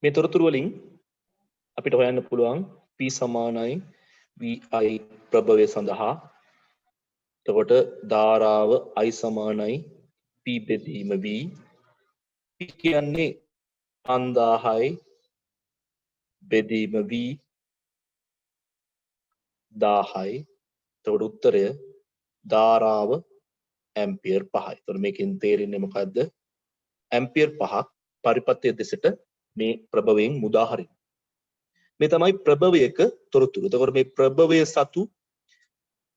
මේ තොරතුරු වලින් අපිට හොයන්න පුළුවන් P සමානයි VI ප්‍රභවය සඳහා. එතකොට ධාරාව I සමානයි P බෙදීම V. P කියන්නේ 5000යි බෙදීම V 1000යි. එතකොට උත්තරය ධාරාව ඇම්පියර් 5යි. එතකොට මේකෙන් තේරෙන්නේ මොකද්ද? ඇම්පියර් 5ක් පරිපථය දෙසට මේ ප්‍රභවයෙන් මුදා හරින. මේ තමයි ප්‍රභවයක තොරතුරු. එතකොට මේ ප්‍රභවය සතු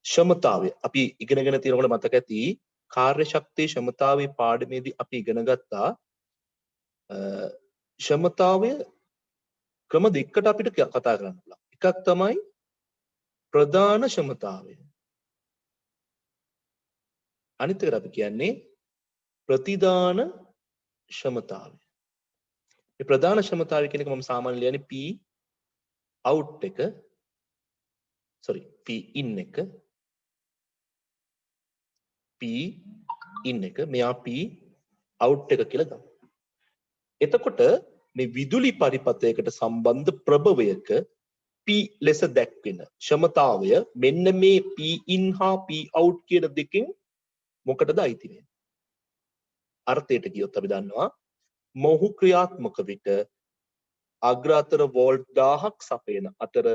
ක්ෂමතාවය අපි ඉගෙනගෙන තියෙනකොට මතක ඇති කාර්ය ශක්තිය ක්ෂමතාවයේ පාඩමේදී අපි ඉගෙන ගත්තා ක්ෂමතාවය ක්‍රම දෙකකට අපිට කතා කරන්න පුළුවන්. එකක් තමයි ප්‍රධාන ක්ෂමතාවය. අනිත් එකට අපි කියන්නේ ප්‍රතිදාන ක්ෂමතාවය. මේ ප්‍රධාන ක්ෂමතාවය කියන එක මම සාමාන්‍යයෙන් ලියන්නේ P out එක P in එක P in එක මෙයා P out එක කියලා ගමු. එතකොට මේ විදුලි පරිපථයකට සම්බන්ධ ප්‍රභවයක P ලෙස දැක්වෙන ක්ෂමතාවය මෙන්න මේ P in හා P out කියන දෙකෙන් මොකටද අයිති වෙන්නේ? අර්ථයට කියොත් අපි දන්නවා මොහු ක්‍රියාත්මක විට අග්‍ර අතර වෝල්ට් 1000ක් සපයන අතර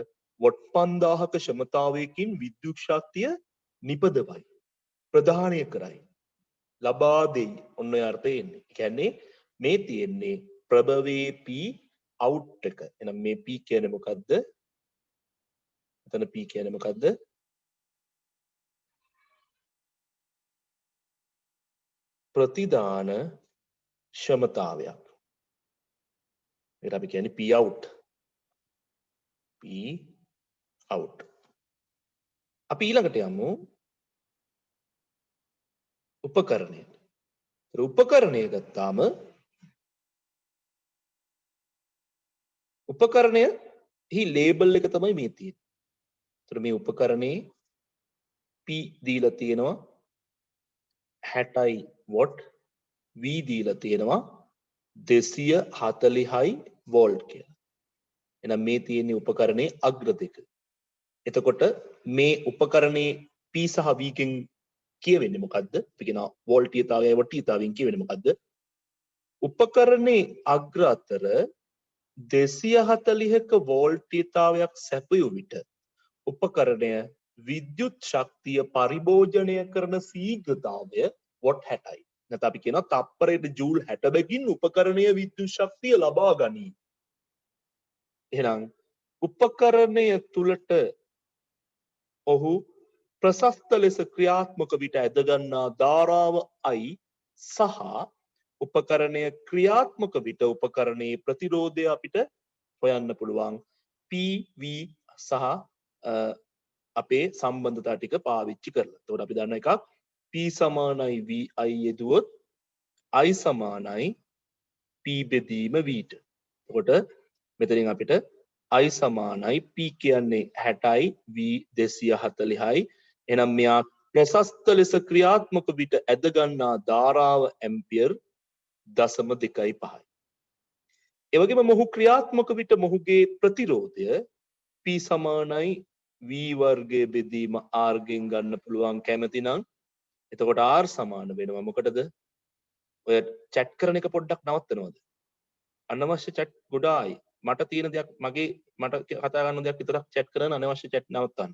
වොට් 5000ක ක්ෂමතාවයකින් විද්‍යුත් ශක්තිය නිපදවයි ප්‍රදානය කරයි ලබා දෙයි. ඔන්න ඔය අර්ථය එන්නේ. ඒ කියන්නේ මේ තියෙන්නේ ප්‍රභවයේ P out එක. එහෙනම් මේ P කියන්නේ මොකද්ද? එතන P කියන්නේ මොකද්ද? ප්‍රතිදාන ක්ෂමතාවයක්. ඒකට අපි කියන්නේ P out. P out. අපි ඊළඟට යමු උපකරණයට. උපකරණය ගත්තාම උපකරණයෙහි ලේබල් එක තමයි මේ තියෙන්නේ. ඒතර මේ උපකරණේ P දීලා තියෙනවා 60යි වොට්, V දීලා තියෙනවා 240යි වෝල්ට් කියලා. එහෙනම් මේ තියෙන්නේ උපකරණේ අග්‍ර දෙක. එතකොට මේ උපකරණේ P සහ V කින් කියවෙන්නේ මොකද්ද? අපි කියනවා වෝල්ටීයතාවයයි වොට්ටීයතාවයෙන් කියවෙන්නේ මොකද්ද? උපකරණේ අග්‍ර අතර 240ක වෝල්ටීයතාවයක් සැපයු විට උපකරණය විද්‍යුත් ශක්තිය පරිභෝජනය කරන ශීඝ්‍රතාවය වොට් 60යි. නැත්නම් අපි කියනවා තප්පරයට ජූල් 60 බැගින් උපකරණය විද්‍යුත් ශක්තිය ලබා ගනී. එහෙනම් උපකරණය තුලට ඔහු ප්‍රශස්ත ලෙස ක්‍රියාත්මක විට ඇදගන්නා ධාරාව I සහ උපකරණය ක්‍රියාත්මක විට උපකරණයේ ප්‍රතිරෝධය අපිට හොයන්න පුළුවන් PV සහ අපේ සම්බන්ධතා ටික පාවිච්චි කරලා. එතකොට අපි දන්න එකක් P සමානයි VI යෙදුවොත් I සමානයි P බෙදීම V ට. එතකොට මෙතනින් අපිට I සමානයි P කියන්නේ 60යි V 240යි. එහෙනම් මෙයා ප්‍රශස්ත ලෙස ක්‍රියාත්මක විට ඇද ගන්නා ධාරාව ඇම්පියර් 0.25යි. ඒ වගේම මොහු ක්‍රියාත්මක විට මොහුගේ ප්‍රතිරෝධය P සමානයි V වර්ගයේ බෙදීම R ගෙන් ගන්න පුළුවන් කැමති නම්. එතකොට R සමාන වෙනවා මොකටද? ඔය chat කරන එක පොඩ්ඩක් නවත්තනවද? අනවශ්‍ය chat ගොඩායි. මට තියෙන දෙයක් මට කතා කරන දෙයක් විතරක් chat කරන අනවශ්‍ය chat නවත්තන්න.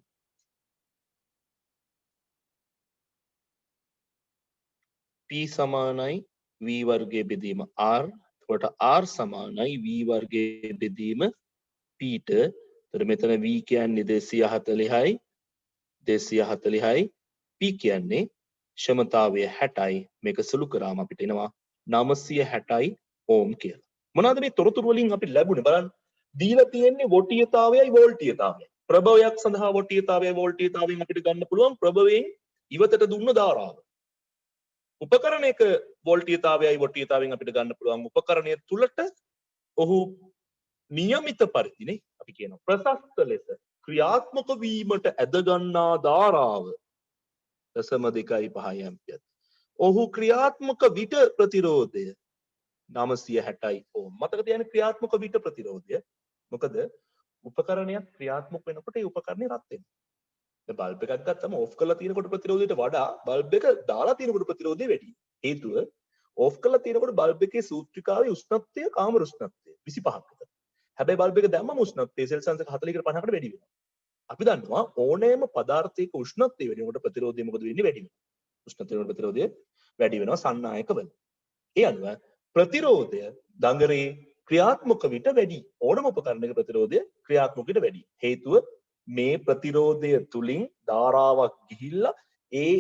P සමානයි V වර්ගයේ බෙදීම R. එතකොට R සමානයි V වර්ගයේ බෙදීම P ට. එතකොට මෙතන V කියන්නේ 240යි 240යි P කියන්නේ ක්ෂමතාවය 60යි. මේක සුළු කරාම අපිට එනවා 960යි ඕම් කියලා. මොනවාද මේ තොරතුරු වලින් අපිට ලැබුණේ බලන්න. දීලා තියෙන්නේ වොටීයතාවයයි වෝල්ටීයතාවයයි. ප්‍රභවයක් සඳහා වොටීයතාවයයි වෝල්ටීයතාවයෙන් අපිට ගන්න පුළුවන් ප්‍රභවයෙන් ඉවතට දුන්න ධාරාව. උපකරණයක වෝල්ටීයතාවයයි වොටීයතාවයෙන් අපිට ගන්න පුළුවන් උපකරණය තුලට ඔහු નિયમિત පරිදිනේ අපි කියනවා ප්‍රශස්ත ලෙස ක්‍රියාත්මක වීමට ඇද ගන්නා ධාරාව 0.25 ඇම්පියර්. ඔහු ක්‍රියාත්මක විට ප්‍රතිරෝධය 960 ඕම්. මතක තියාගන්න ක්‍රියාත්මක විට ප්‍රතිරෝධය. මොකද උපකරණයක් ක්‍රියාත්මක වෙනකොට ඒ උපකරණය රත් වෙනවා. දැන් බල්බ් එකක් ගත්තම ඕෆ් කරලා තියෙනකොට ප්‍රතිරෝධයට වඩා බල්බ් එක දාලා තියෙනකොට ප්‍රතිරෝධය වැඩි. හේතුව ඕෆ් කරලා තියෙනකොට බල්බ් එකේ සූත්‍රිකාවේ උෂ්ණත්වය කාමර උෂ්ණත්වය 25ක් විතර. හැබැයි බල්බ් එක දැම්මම උෂ්ණත්වය සෙල්සියස් 40කට 50කට වැඩි වෙනවා. අපි දන්නවා ඕනෑම පදාර්ථයක උෂ්ණත්වය වැඩි වෙනකොට ප්‍රතිරෝධය මොකද වෙන්නේ? වැඩි වෙනවා. උෂ්ණත්වය වෙනකොට ප්‍රතිරෝධය වැඩි වෙනවා සන්නායකවල. ඒ අනුව ප්‍රතිරෝධය දඟරේ ක්‍රියාත්මක විට වැඩි. ඕනම උපකරණයක ප්‍රතිරෝධය ක්‍රියාත්මක විට වැඩි. හේතුව මේ ප්‍රතිරෝධය තුලින් ධාරාවක් ගිහිල්ලා ඒ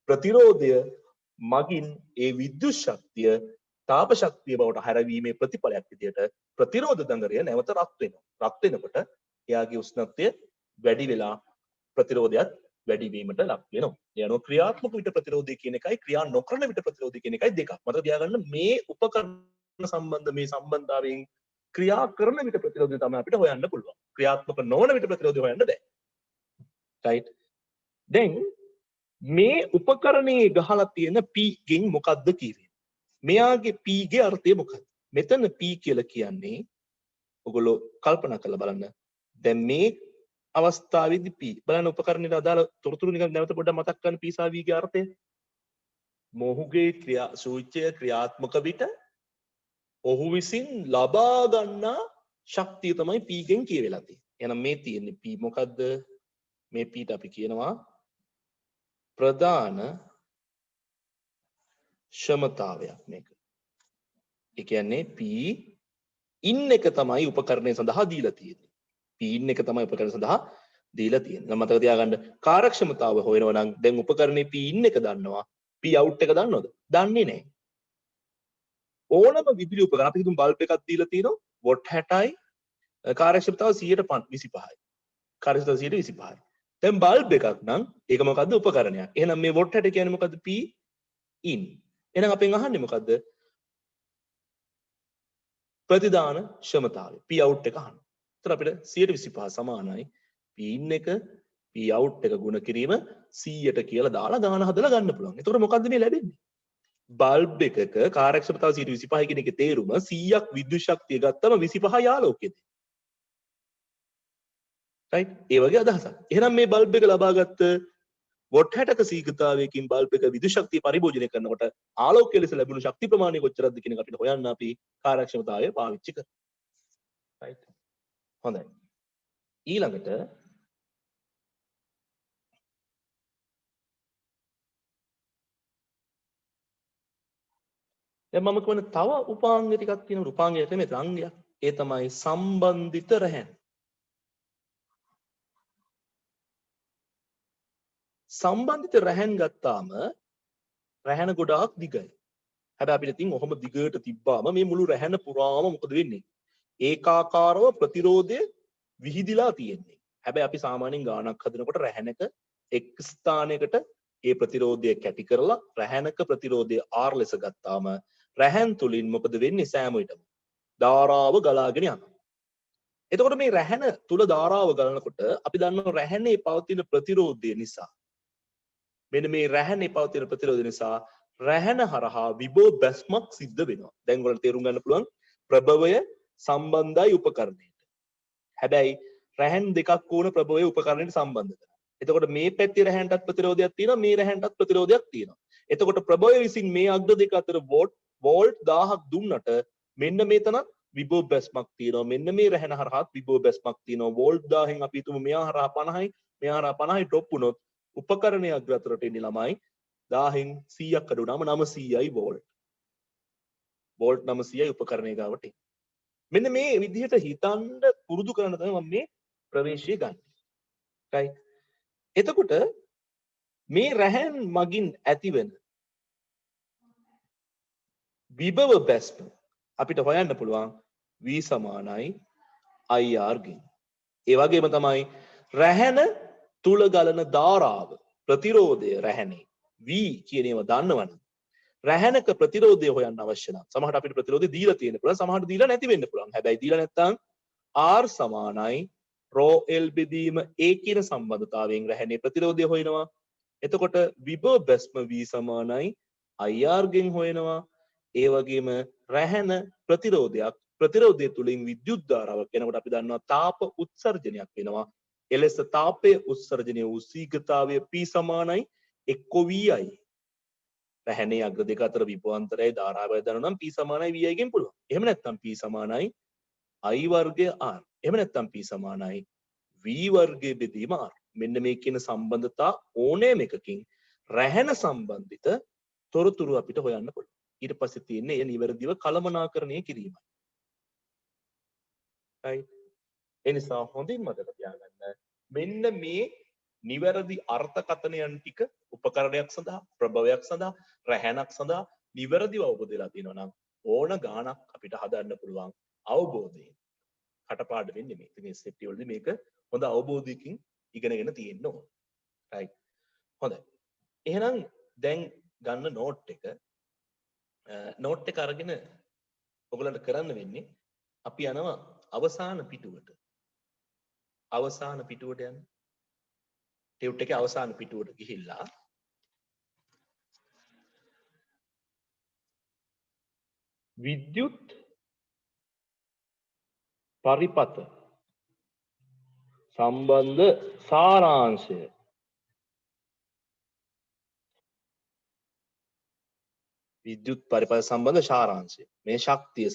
ප්‍රතිරෝධය මගින් ඒ විද්‍යුත් ශක්තිය තාප ශක්තිය බවට හැරවීමේ ප්‍රතිඵලයක් විදියට ප්‍රතිරෝධ දඟරය නැවත රත් වෙනවා. රත් වෙනකොට එයාගේ උෂ්ණත්වය වැඩි වෙලා ප්‍රතිරෝධයත් වැඩි වීමට ලක් වෙනවා. ඒ අනුව ක්‍රියාත්මක විට ප්‍රතිරෝධය කියන එකයි ක්‍රියා නොකරන විට ප්‍රතිරෝධය කියන එකයි දෙකක්. මතක තියාගන්න මේ උපකරණ සම්බන්ධ මේ සම්බන්ධතාවයෙන් ක්‍රියා කරන විට ප්‍රතිරෝධය තමයි අපිට හොයන්න පුළුවන්. ක්‍රියාත්මක නොවන විට ප්‍රතිරෝධය හොයන්න බෑ. right? දැන් මේ උපකරණයේ ගහලා තියෙන P ගෙන් මොකද්ද කියන්නේ? මෙයාගේ P ගේ අර්ථය මොකක්ද? මෙතන P කියලා කියන්නේ ඔයගොල්ලෝ කල්පනා කරලා බලන්න. දැන් මේ අවස්ථාවේදී P බලන්න උපකරණයට අදාළ තොරතුරු නිකන් නැවත පොඩ්ඩක් මතක් කරන්න P සහ V ගේ අර්ථය. මොහුගේ සූච්‍යය ක්‍රියාත්මක විට ඔහු විසින් ලබා ගන්නා ශක්තිය තමයි P ගෙන් කියවෙලා තියෙන්නේ. එහෙනම් මේ තියෙන්නේ P මොකද්ද? මේ P ට අපි කියනවා ප්‍රධාන ක්ෂමතාවයක් මේක. ඒ කියන්නේ P ඉන් එක තමයි උපකරණය සඳහා දීලා තියෙන්නේ. P ඉන් එක තමයි උපකරණය සඳහා දීලා තියෙන්නේ. මතක තියාගන්න කාර්යක්ෂමතාව හොයනවා නම් දැන් උපකරණේ P ඉන් එක දන්නවා. P out එක දන්නවද? දන්නේ නැහැ. ඕනම විදුලි උපකරණ අපි හිතමු බල්බ් එකක් දීලා තියෙනවා වොට් 60යි කාර්යක්ෂමතාව 125යි. කාර්යක්ෂමතාව 125යි. දැන් බල්බ් එකක් නම් ඒක මොකද්ද උපකරණයක්. එහෙනම් මේ වොට් 60 කියන්නේ මොකද්ද? P in. එහෙනම් අපෙන් අහන්නේ මොකද්ද? ප්‍රතිදාන ක්ෂමතාවය. P out එක අහන්න. ඒතර අපිට 125 සමානයි P in එක P out එක ගුණ කිරීම 100ට කියලා දාලා ගාන හදලා ගන්න පුළුවන්. එතකොට මොකද්ද මේ ලැබෙන්නේ? බල්බ් එකක කාර්යක්ෂමතාව 125 කියන එකේ තේරුම 100ක් විද්‍යුත් ශක්තිය ගත්තම 25යි ආලෝකයද. right? ඒ වගේ අදහසක්. එහෙනම් මේ බල්බ් එක ලබාගත්ත වොට් 60ක සීඝ්‍රතාවයකින් බල්බ් එක විදුලි ශක්තිය පරිභෝජනය කරනකොට ආලෝකය ලෙස ලැබුණු ශක්ති ප්‍රමාණය කොච්චරද කියන එක අපිට හොයන්න අපි කාර්යක්ෂමතාවය පාවිච්චි කරනවා. right? හොඳයි. ඊළඟට දැන් මම කියන තව උපාංග ටිකක් තියෙනවා. උපාංගය තමයි රංගයක්. ඒ තමයි සම්බන්ධිත රැහැන්. සම්බන්ධිත රැහැන් ගත්තාම රැහැන ගොඩාක් දිගයි. හැබැයි අපිට තින් ඔහොම දිගට තිබ්බාම මේ මුළු රැහැන පුරාම මොකද වෙන්නේ? ඒකාකාරව ප්‍රතිරෝධය විහිදිලා තියෙන්නේ. හැබැයි අපි සාමාන්‍යයෙන් ගානක් හදනකොට රැහැනක එක් ස්ථානයකට ඒ ප්‍රතිරෝධය කැටි කරලා රැහැනක ප්‍රතිරෝධය R ලෙස ගත්තාම රැහැන් තුලින් මොකද වෙන්නේ? සෑම විටම ධාරාව ගලාගෙන යනවා. එතකොට මේ රැහැන තුල ධාරාව ගලනකොට අපි දන්නවා රැහැනේ පවතින ප්‍රතිරෝධය නිසා මෙන්න මේ රැහැනේ පවතින ප්‍රතිරෝධය නිසා රැහැන හරහා විභව බැස්මක් සිද්ධ වෙනවා. දැන් ඔයාලට තේරුම් ගන්න පුළුවන් ප්‍රභවය සම්බන්ධයි උපකරණයට. හැබැයි රැහැන් දෙකක් වුණ ප්‍රභවය උපකරණයට සම්බන්ධ කරනවා. එතකොට මේ පැත්තේ රැහැන්ටත් ප්‍රතිරෝධයක් තියෙනවා මේ රැහැන්ටත් ප්‍රතිරෝධයක් තියෙනවා. එතකොට ප්‍රභවය විසින් මේ අග්‍ර දෙක අතර වෝල්ට් 1000ක් දුන්නට මෙන්න මේතනත් විභව බැස්මක් තියෙනවා. මෙන්න මේ රැහැන හරහාත් විභව බැස්මක් තියෙනවා. වෝල්ට් 1000න් අපි හිතමු මෙයා හරහා 50යි මෙයා හරහා 50යි ඩ්‍රොප් වුණොත් උපකරණයේ අග්‍ර අතරට එන්නේ ළමයි 1000න් 100ක් අඩු වුණාම 900යි වෝල්ට්. වෝල්ට් 900යි උපකරණයේ ගාවට එන්නේ. මෙන්න මේ විදිහට හිතන්න පුරුදු කරන තමයි මම මේ ප්‍රවේශය ගන්න. right? එතකොට මේ රැහැන් මගින් ඇතිවෙන විභව බැස්ම අපිට හොයන්න පුළුවන් V සමානයි IR ගෙන්. ඒ වගේම තමයි රැහැන තුල ගලන ධාරාව ප්‍රතිරෝධය රැහැනේ V කියන ඒවා දන්නවනම් රැහැනක ප්‍රතිරෝධය හොයන්න අවශ්‍ය නම් සමහරට අපිට ප්‍රතිරෝධය දීලා තියෙන්න පුළුවන් සමහරට දීලා නැති වෙන්න පුළුවන්. හැබැයි දීලා නැත්නම් R සමානයි rho L බෙදීම A කියන සම්බන්ධතාවයෙන් රැහැනේ ප්‍රතිරෝධය හොයනවා. එතකොට විභව බැස්ම V සමානයි IR ගෙන් හොයනවා. ඒ වගේම රැහැන ප්‍රතිරෝධය තුළින් විද්‍යුත් ධාරාවක් එනකොට අපි දන්නවා තාප උත්සර්ජනයක් වෙනවා. එලෙස තාපයේ උත්සර්ජනය වූ ශීඝ්‍රතාවය P සමානයි එක්ක VI. රැහැනේ අග්‍ර දෙක අතර විභවාන්තරයයි ධාරාවයි දන්නවා නම් P සමානයි VI ගෙන් පුළුවන්. එහෙම නැත්නම් P සමානයි I වර්ගය R. එහෙම නැත්නම් P සමානයි V වර්ගයේ බෙදීම R. මෙන්න මේ කියන සම්බන්ධතා ඕනෑම එකකින් රැහැන සම්බන්ධිත තොරතුරු අපිට හොයන්න පුළුවන්. ඊට පස්සේ තියෙන්නේ එය නිවැරදිව කළමනාකරණය කිරීමයි. right? ඒ නිසා හොඳින් මතක තියාගන්න මෙන්න මේ නිවැරදි අර්ථකථනයන් ටික උපකරණයක් සඳහා ප්‍රභවයක් සඳහා රැහැනක් සඳහා නිවැරදිව අවබෝධ වෙලා තියෙනවා නම් ඕන ගාණක් අපිට හදන්න පුළුවන් අවබෝධයෙන්. කටපාඩම් වෙන්නේ මේ. ඉතින් මේ සෙට් වලදී මේක හොඳ අවබෝධයකින් ඉගෙනගෙන තියෙන්න ඕන. right? හොඳයි. එහෙනම් දැන් ගන්න නෝට් එක අරගෙන ඔයගලන්ට කරන්න වෙන්නේ අපි යනවා අවසාන පිටුවට. අවසාන පිටුවට යන්න. ටියුට් එකේ අවසාන පිටුවට ගිහිල්ලා විද්‍යුත් පරිපත සම්බන්ධ සාරාංශය විද්‍යුත් පරිපත සම්බන්ධ සාරාංශය මේ ශක්තිය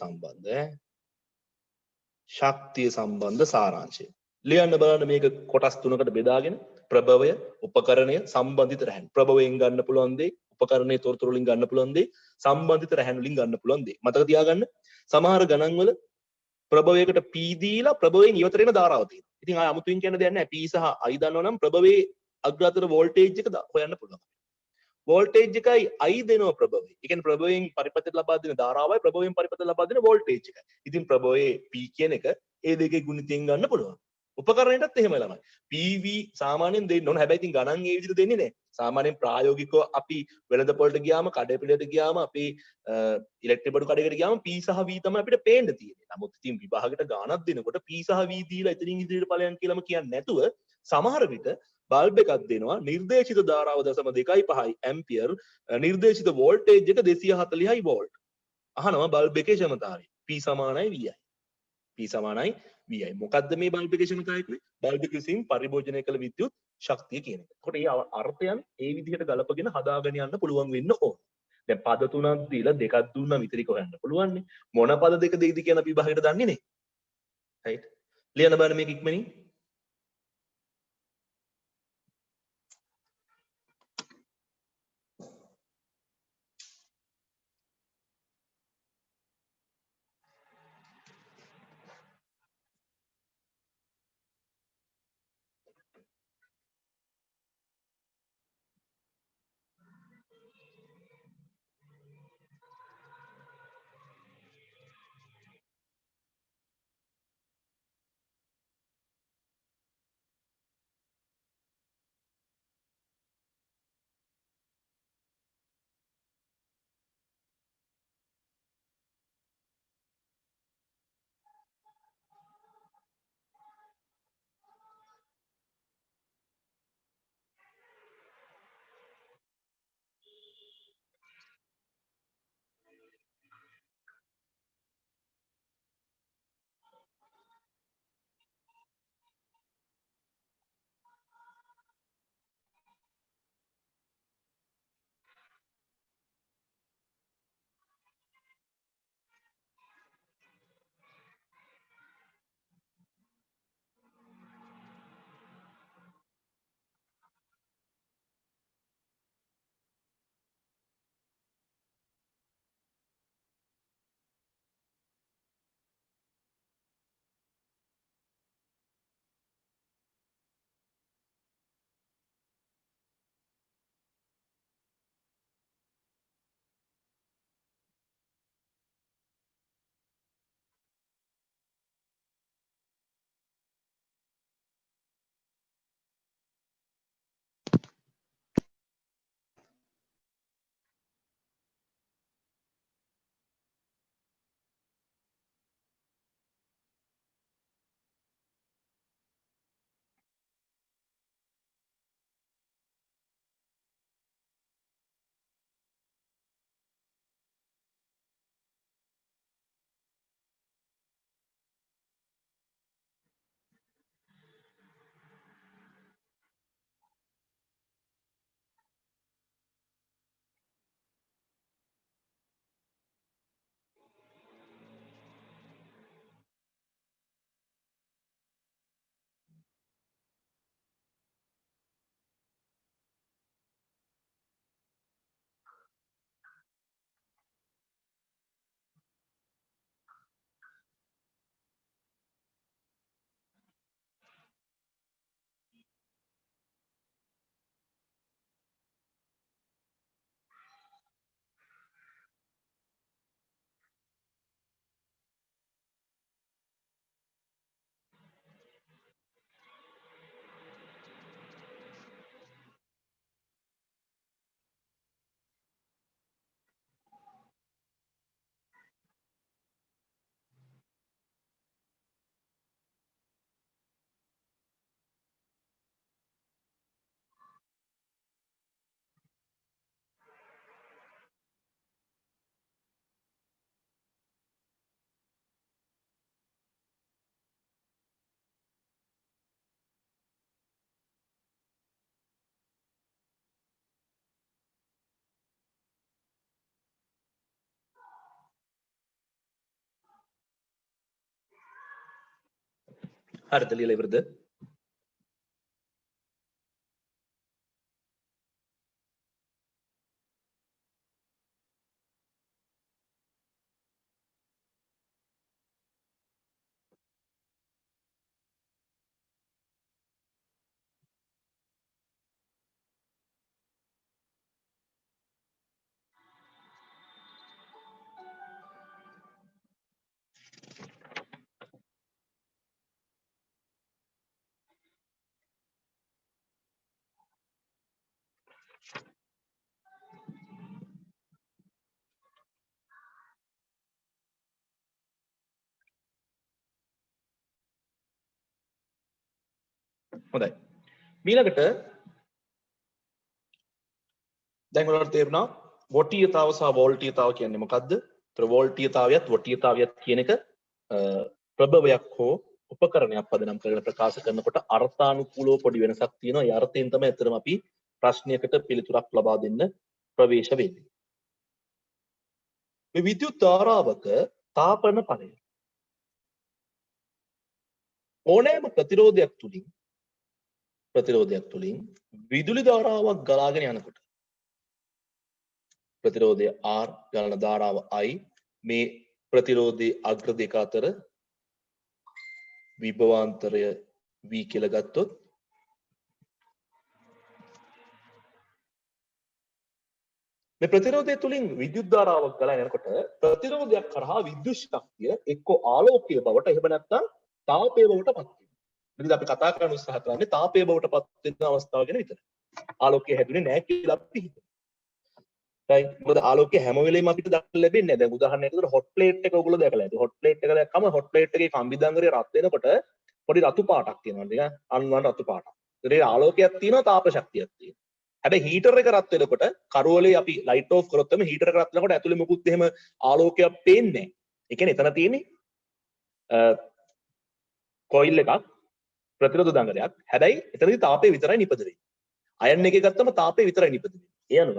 සම්බන්ධ සාරාංශය ලියන්න බලන්න මේක කොටස් තුනකට බෙදාගෙන ප්‍රභවය උපකරණය සම්බන්ධිත රැහැන් ප්‍රභවයෙන් ගන්න පුළුවන් දේ උපකරණයේ තොරතුරු වලින් ගන්න පුළුවන් දේ සම්බන්ධිත රැහැන් වලින් ගන්න පුළුවන් දේ මතක තියාගන්න සමහර ගණන් වල ප්‍රභවයකට P දීලා ප්‍රභවයෙන් ඉවතර වෙන ධාරාව තියෙනවා. ඉතින් ආය අමුතුවෙන් කියන්න දෙයක් නැහැ. P සහ I දන්නවනම් ප්‍රභවයේ අග්‍රතර වෝල්ටේජ් එක හොයන්න පුළුවන්. වෝල්ටේජ් එකයි I දෙනවා ප්‍රභවය. ඒ කියන්නේ ප්‍රභවයෙන් පරිපතට ලබා දෙන ධාරාවයි ප්‍රභවයෙන් පරිපතට ලබා දෙන වෝල්ටේජ් එකයි. ඉතින් ප්‍රභවයේ P කියන එක ඒ දෙකේ ගුණිතයෙන් ගන්න පුළුවන්. උපකරණයටත් එහෙම ළමයි. PV සාමාන්‍යයෙන් දෙන්න ඕන. හැබැයි ඉතින් ගණන් ඒ විදිහට දෙන්නේ නැහැ. සාමාන්‍යයෙන් ප්‍රායෝගිකව අපි වෙළඳ පොළට ගියාම කඩේ පිළිවෙලට ගියාම අපි ඉලෙක්ට්‍රික් බඩු කඩේකට ගියාම P සහ V තමයි අපිට පේන්න තියෙන්නේ. නමුත් ඉතින් විභාගයට ගාණක් දෙනකොට P සහ V දීලා එතනින් ඉදිරියට ඵලයන් කියලාම කියන්නේ නැතුව සමහර විට බල්බ් එකක් දෙනවා නිර්දේශිත ධාරාව 0.25 ඇම්පියර් නිර්දේශිත වෝල්ටේජ් එක 240යි වෝල්ට්. අහනවා බල්බ් එකේ ක්ෂමතාවය. P සමානයි VI. P සමානයි VI. මොකද්ද මේ බල්බ් එකේ ක්ෂමතාවය කියන්නේ? බල්බ් එක විසින් පරිභෝජනය කළ විද්‍යුත් ශක්තිය කියන එක. එතකොට මේ අර්ථයන් ඒ විදිහට ගලපගෙන හදාගෙන යන්න පුළුවන් වෙන්න ඕන. දැන් පද තුනක් දීලා දෙකක් දුන්නා විතරක් හොයන්න පුළුවන් නේ. මොන පද දෙක දෙයිද කියන අපි විභාගයට දන්නේ නේ. right? ලියන්න බලන්න මේක ඉක්මනින්. හරිද ලියලා ඉවරද? හොඳයි. ඊළඟට දැන් ඔයාලට තේරුණා වොටීයතාව සහ වෝල්ටීයතාව කියන්නේ මොකක්ද? ඒතර වෝල්ටීයතාවයත් වොටීයතාවයත් කියන එක ප්‍රභවයක් හෝ උපකරණයක් පදනම් කරගෙන ප්‍රකාශ කරනකොට අර්ථානුකූලව පොඩි වෙනසක් තියෙනවා. ඒ අර්ථයෙන් තමයි අතරම අපි ප්‍රශ්නයකට පිළිතුරක් ලබා දෙන්න ප්‍රවේශ වෙන්නේ. මේ විද්‍යුත් ධාරාවක තාපන ඵලය ඕනෑම ප්‍රතිරෝධයක් තුලින් විදුලි ධාරාවක් ගලාගෙන යනකොට ප්‍රතිරෝධය R ගලන ධාරාව I මේ ප්‍රතිරෝධයේ අග්‍ර දෙක අතර විභවාන්තරය V කියලා ගත්තොත් මේ ප්‍රතිරෝධය තුලින් විද්‍යුත් ධාරාවක් ගලාගෙන යනකොට ප්‍රතිරෝධයක් කරහා විද්‍යුත් ශක්තිය එක්ක ආලෝකයේ බවට එහෙම නැත්නම් තාපයේ බවට පත් වෙනවා. මෙතන අපි කතා කරන්න උත්සාහ කරන්නේ තාපයේ බවට පත් වෙන අවස්ථාව ගැන විතරයි. ආලෝකය හැදුනේ නැහැ කියලා අපි හිතමු. right මොකද ආලෝකය හැම වෙලෙම අපිට දක්න ලැබෙන්නේ නැහැ. දැන් උදාහරණයක් විදිහට හොට් ප්ලේට් එක ඔයගොල්ලෝ දැකලා ඇති. හොට් ප්ලේට් එක දැක්කම හොට් ප්ලේට් එකේ කම්බිදංගරේ රත් වෙනකොට පොඩි රතු පාටක් තියෙනවා නිකන් අන්වන් රතු පාටක්. ඒකේ ආලෝකයක් තියෙනවා තාප ශක්තියක් තියෙනවා. හැබැයි හීටර් එක රත් වෙනකොට කරවලේ අපි ලයිට් ඔෆ් කරොත් එමේ හීටර් එක රත් වෙනකොට ඇතුලේ මොකුත් එහෙම ආලෝකයක් පේන්නේ නැහැ. ඒ කියන්නේ එතන තියෙන්නේ කොයිල් එකක් ප්‍රතිරෝධ දංගරයක්. හැබැයි එතනදී තාපය විතරයි නිපදවෙන්නේ. අයන් එකේ ගත්තම තාපය විතරයි නිපදවෙන්නේ. ඒ අනුව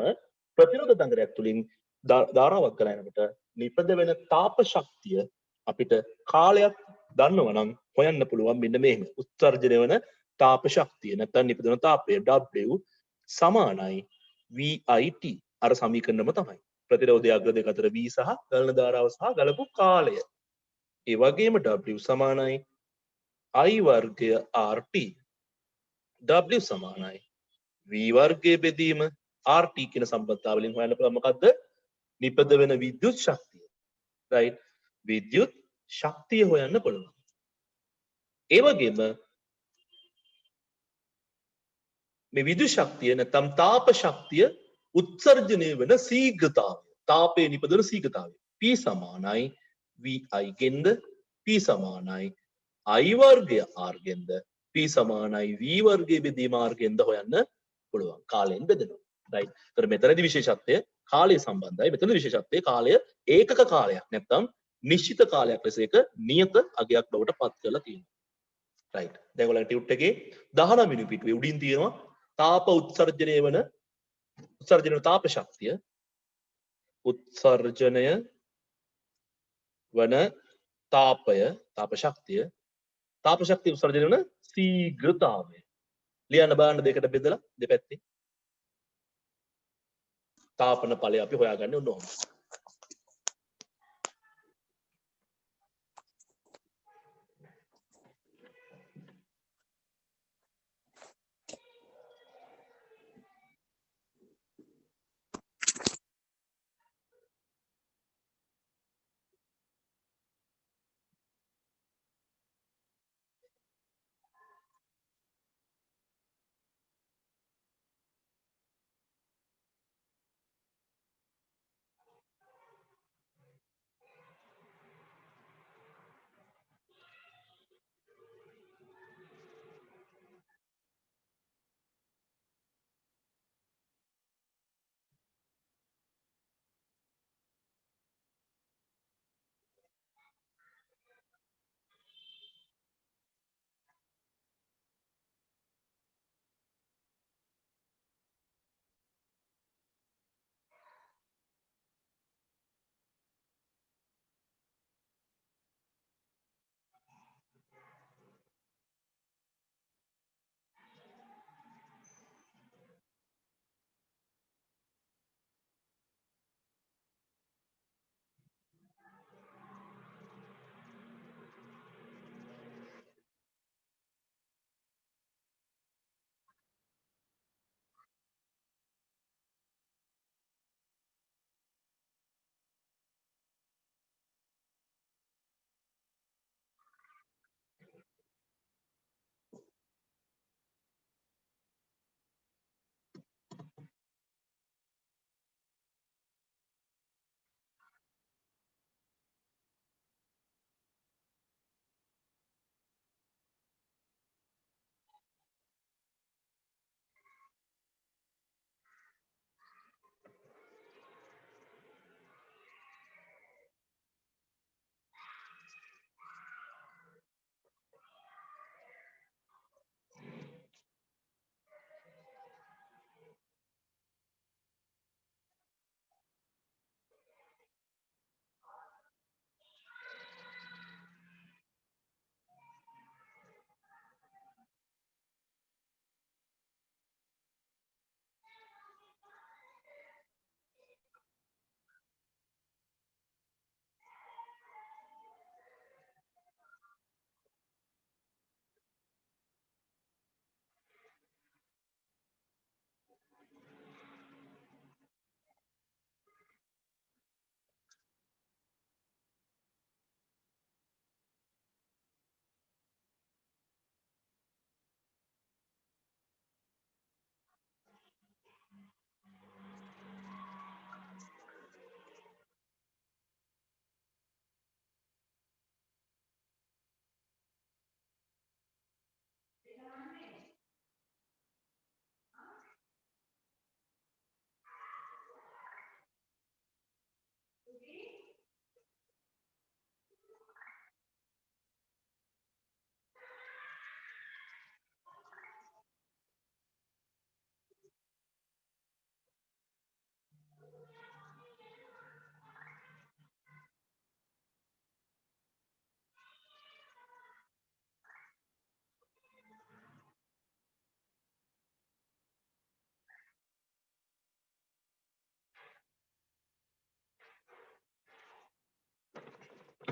ප්‍රතිරෝධ දංගරයක් තුලින් ධාරාවක් ගලා යනකොට නිපද වෙන තාප ශක්තිය අපිට කාලයක් දන්නවනම් හොයන්න පුළුවන් මෙන්න මෙහෙම. උත්සර්ජනය වෙන තාප ශක්තිය නැත්නම් නිපද වෙන තාපය W සමානයි VIT. අර සමීකරණයම තමයි. ප්‍රතිරෝධය අග්‍ර දෙක අතර V සහ ගලන ධාරාව සහ ගලපු කාලය. ඒ වගේම W සමානයි I වර්ගය RT. W සමානයි V වර්ගයේ බෙදීම RT කියන සම්බන්ධතාවලින් හොයන්න පුළුවන් මොකද්ද? නිපද වෙන විද්‍යුත් ශක්තිය. right විද්‍යුත් ශක්තිය හොයන්න පුළුවන්. ඒ වගේම මේ විද්‍යුත් ශක්තිය නැත්නම් තාප ශක්තිය උත්සර්ජනය වෙන ශීඝ්‍රතාවය. තාපයේ නිපදවන ශීඝ්‍රතාවය. P සමානයි VI ගෙන්ද P සමානයි I වර්ගය R ගෙන්ද P සමානයි V වර්ගයේ බෙදීම R ගෙන්ද හොයන්න පුළුවන්. කාලයෙන් බෙදෙනවා. right. ඒතර මෙතනදී විශේෂත්වය කාලය සම්බන්ධයි. මෙතන විශේෂත්වය කාලය ඒකක කාලයක් නැත්නම් නිශ්චිත කාලයක් ලෙස ඒක නියත අගයක් බවට පත් කරලා තියෙනවා. right. දැන් ඔයාලගේ ටියුට් එකේ 19 වෙනි පිටුවේ උඩින් තියෙනවා තාප උත්සර්ජනය වන තාප ශක්තිය උත්සර්ජනය වන තාප ශක්තිය උත්සර්ජනය වන ශීඝ්‍රතාවය ලියන්න බලන්න දෙකට බෙදලා දෙපැත්තේ තාපන ඵලය අපි හොයාගන්නේ ඔන්න ඔහොම.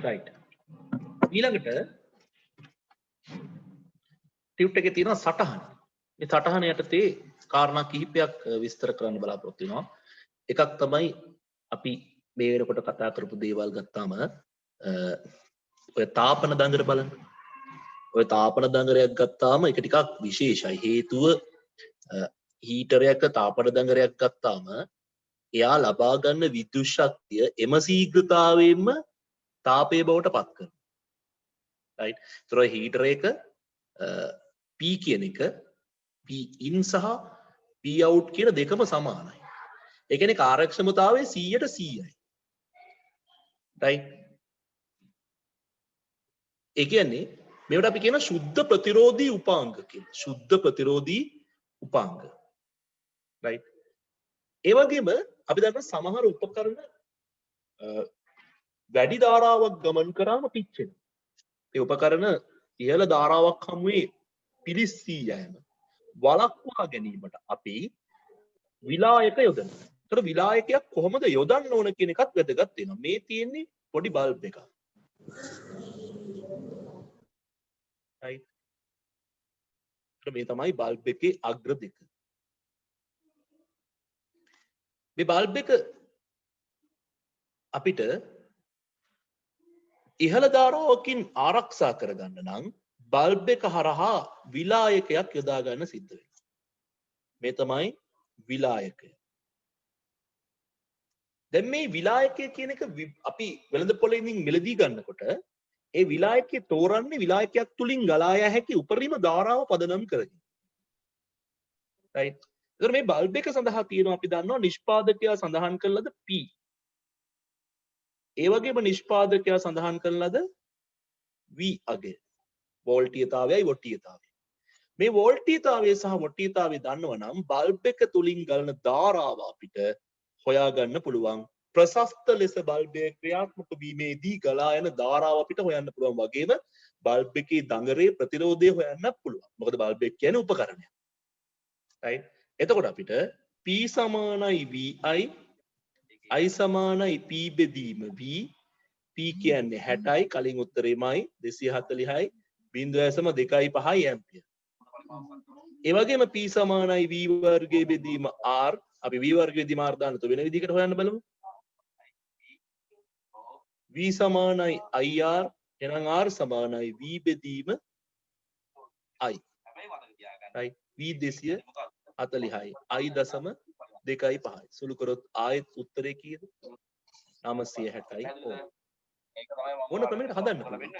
right ඊළඟට ටියුට් එකේ තියෙන සටහන මේ සටහන යටතේ කාරණා කිහිපයක් විස්තර කරන්න බලාපොරොත්තු වෙනවා එකක් තමයි අපි මේ වෙනකොට කතා කරපු දේවල් ගත්තාම ඔය තාපන දඟර බලන්න ඔය තාපන දඟරයක් ගත්තාම ඒක ටිකක් විශේෂයි හේතුව හීටරයක තාපන දඟරයක් ගත්තාම එයා ලබා ගන්න විද්‍යුත් ශක්තිය එම ශීඝ්‍රතාවයෙන්ම තාපය බවට පත් කරනවා right ඒතර හීටර එක P කියන එක P in සහ P out කියන දෙකම සමානයි ඒ කියන්නේ කාර්යක්ෂමතාවය 100ට 100යි right ඒ කියන්නේ මේවට අපි කියන ශුද්ධ ප්‍රතිරෝධී උපාංග කියලා ශුද්ධ ප්‍රතිරෝධී උපාංග right ඒ වගේම අපි දන්නවා සමහර උපකරණ වැඩි ධාරාවක් ගමන් කරාම පිච්චෙනවා. ඒ උපකරණ ඉහළ ධාරාවක් හමුවේ පිලිස්සී යෑම වළක්වා ගැනීමට අපි විලායක යොදනවා. ඒතර විලායකයක් කොහොමද යොදන්න ඕන කියන එකත් වැදගත් වෙනවා. මේ තියෙන්නේ පොඩි බල්බ් එකක්. right. මේ තමයි බල්බ් එකේ අග්‍ර දෙක. මේ බල්බ් එක අපිට ඉහළ ධාරාවකින් ආරක්ෂා කරගන්න නම් බල්බ් එක හරහා විලායකයක් යොදා ගන්න සිද්ධ වෙනවා. මේ තමයි විලායකය. දැන් මේ විලායකය කියන එක අපි වෙළඳ පොලේ ඉඳන් මිලදී ගන්නකොට ඒ විලායකය තෝරන්නේ විලායකයක් තුලින් ගලා යා හැකි උපරිම ධාරාව පදනම් කරගෙන. right. ඒතර මේ බල්බ් එක සඳහා තියෙනවා අපි දන්නවා නිෂ්පාදකයා සඳහන් කළ ලද P. ඒ වගේම නිෂ්පාදකයා සඳහන් කරන ලද V අගය වෝල්ටීයතාවයයි වොට්ටීයතාවයයි මේ වෝල්ටීයතාවය සහ වොට්ටීයතාවය දන්නවා නම් බල්බ් එක තුලින් ගලන ධාරාව අපිට හොයාගන්න පුළුවන් ප්‍රශස්ත ලෙස බල්බය ක්‍රියාත්මක වීමේදී ගලා යන ධාරාව අපිට හොයන්න පුළුවන් වගේම බල්බ් එකේ දඟරේ ප්‍රතිරෝධය හොයන්න පුළුවන් මොකද බල්බ් එක කියන්නේ උපකරණයක් right එතකොට අපිට P සමානයි VI I සමානයි P බෙදීම V P කියන්නේ 60යි කලින් උත්තරේමයි 240යි 0.25 ඇම්පියර්. ඒ වගේම P සමානයි V වර්ගයේ බෙදීම R අපි V වර්ගයේ බෙදීම R දාන්න වෙන විදිහකට හොයන්න බලමු. V සමානයි IR එහෙනම් R සමානයි V බෙදීම I. right V 240යි I දශම 2.5 සුළු කරොත් ආයෙත් උත්තරේ කීයද 960යි ඕන ක්‍රමයකට හදන්න පුළුවන්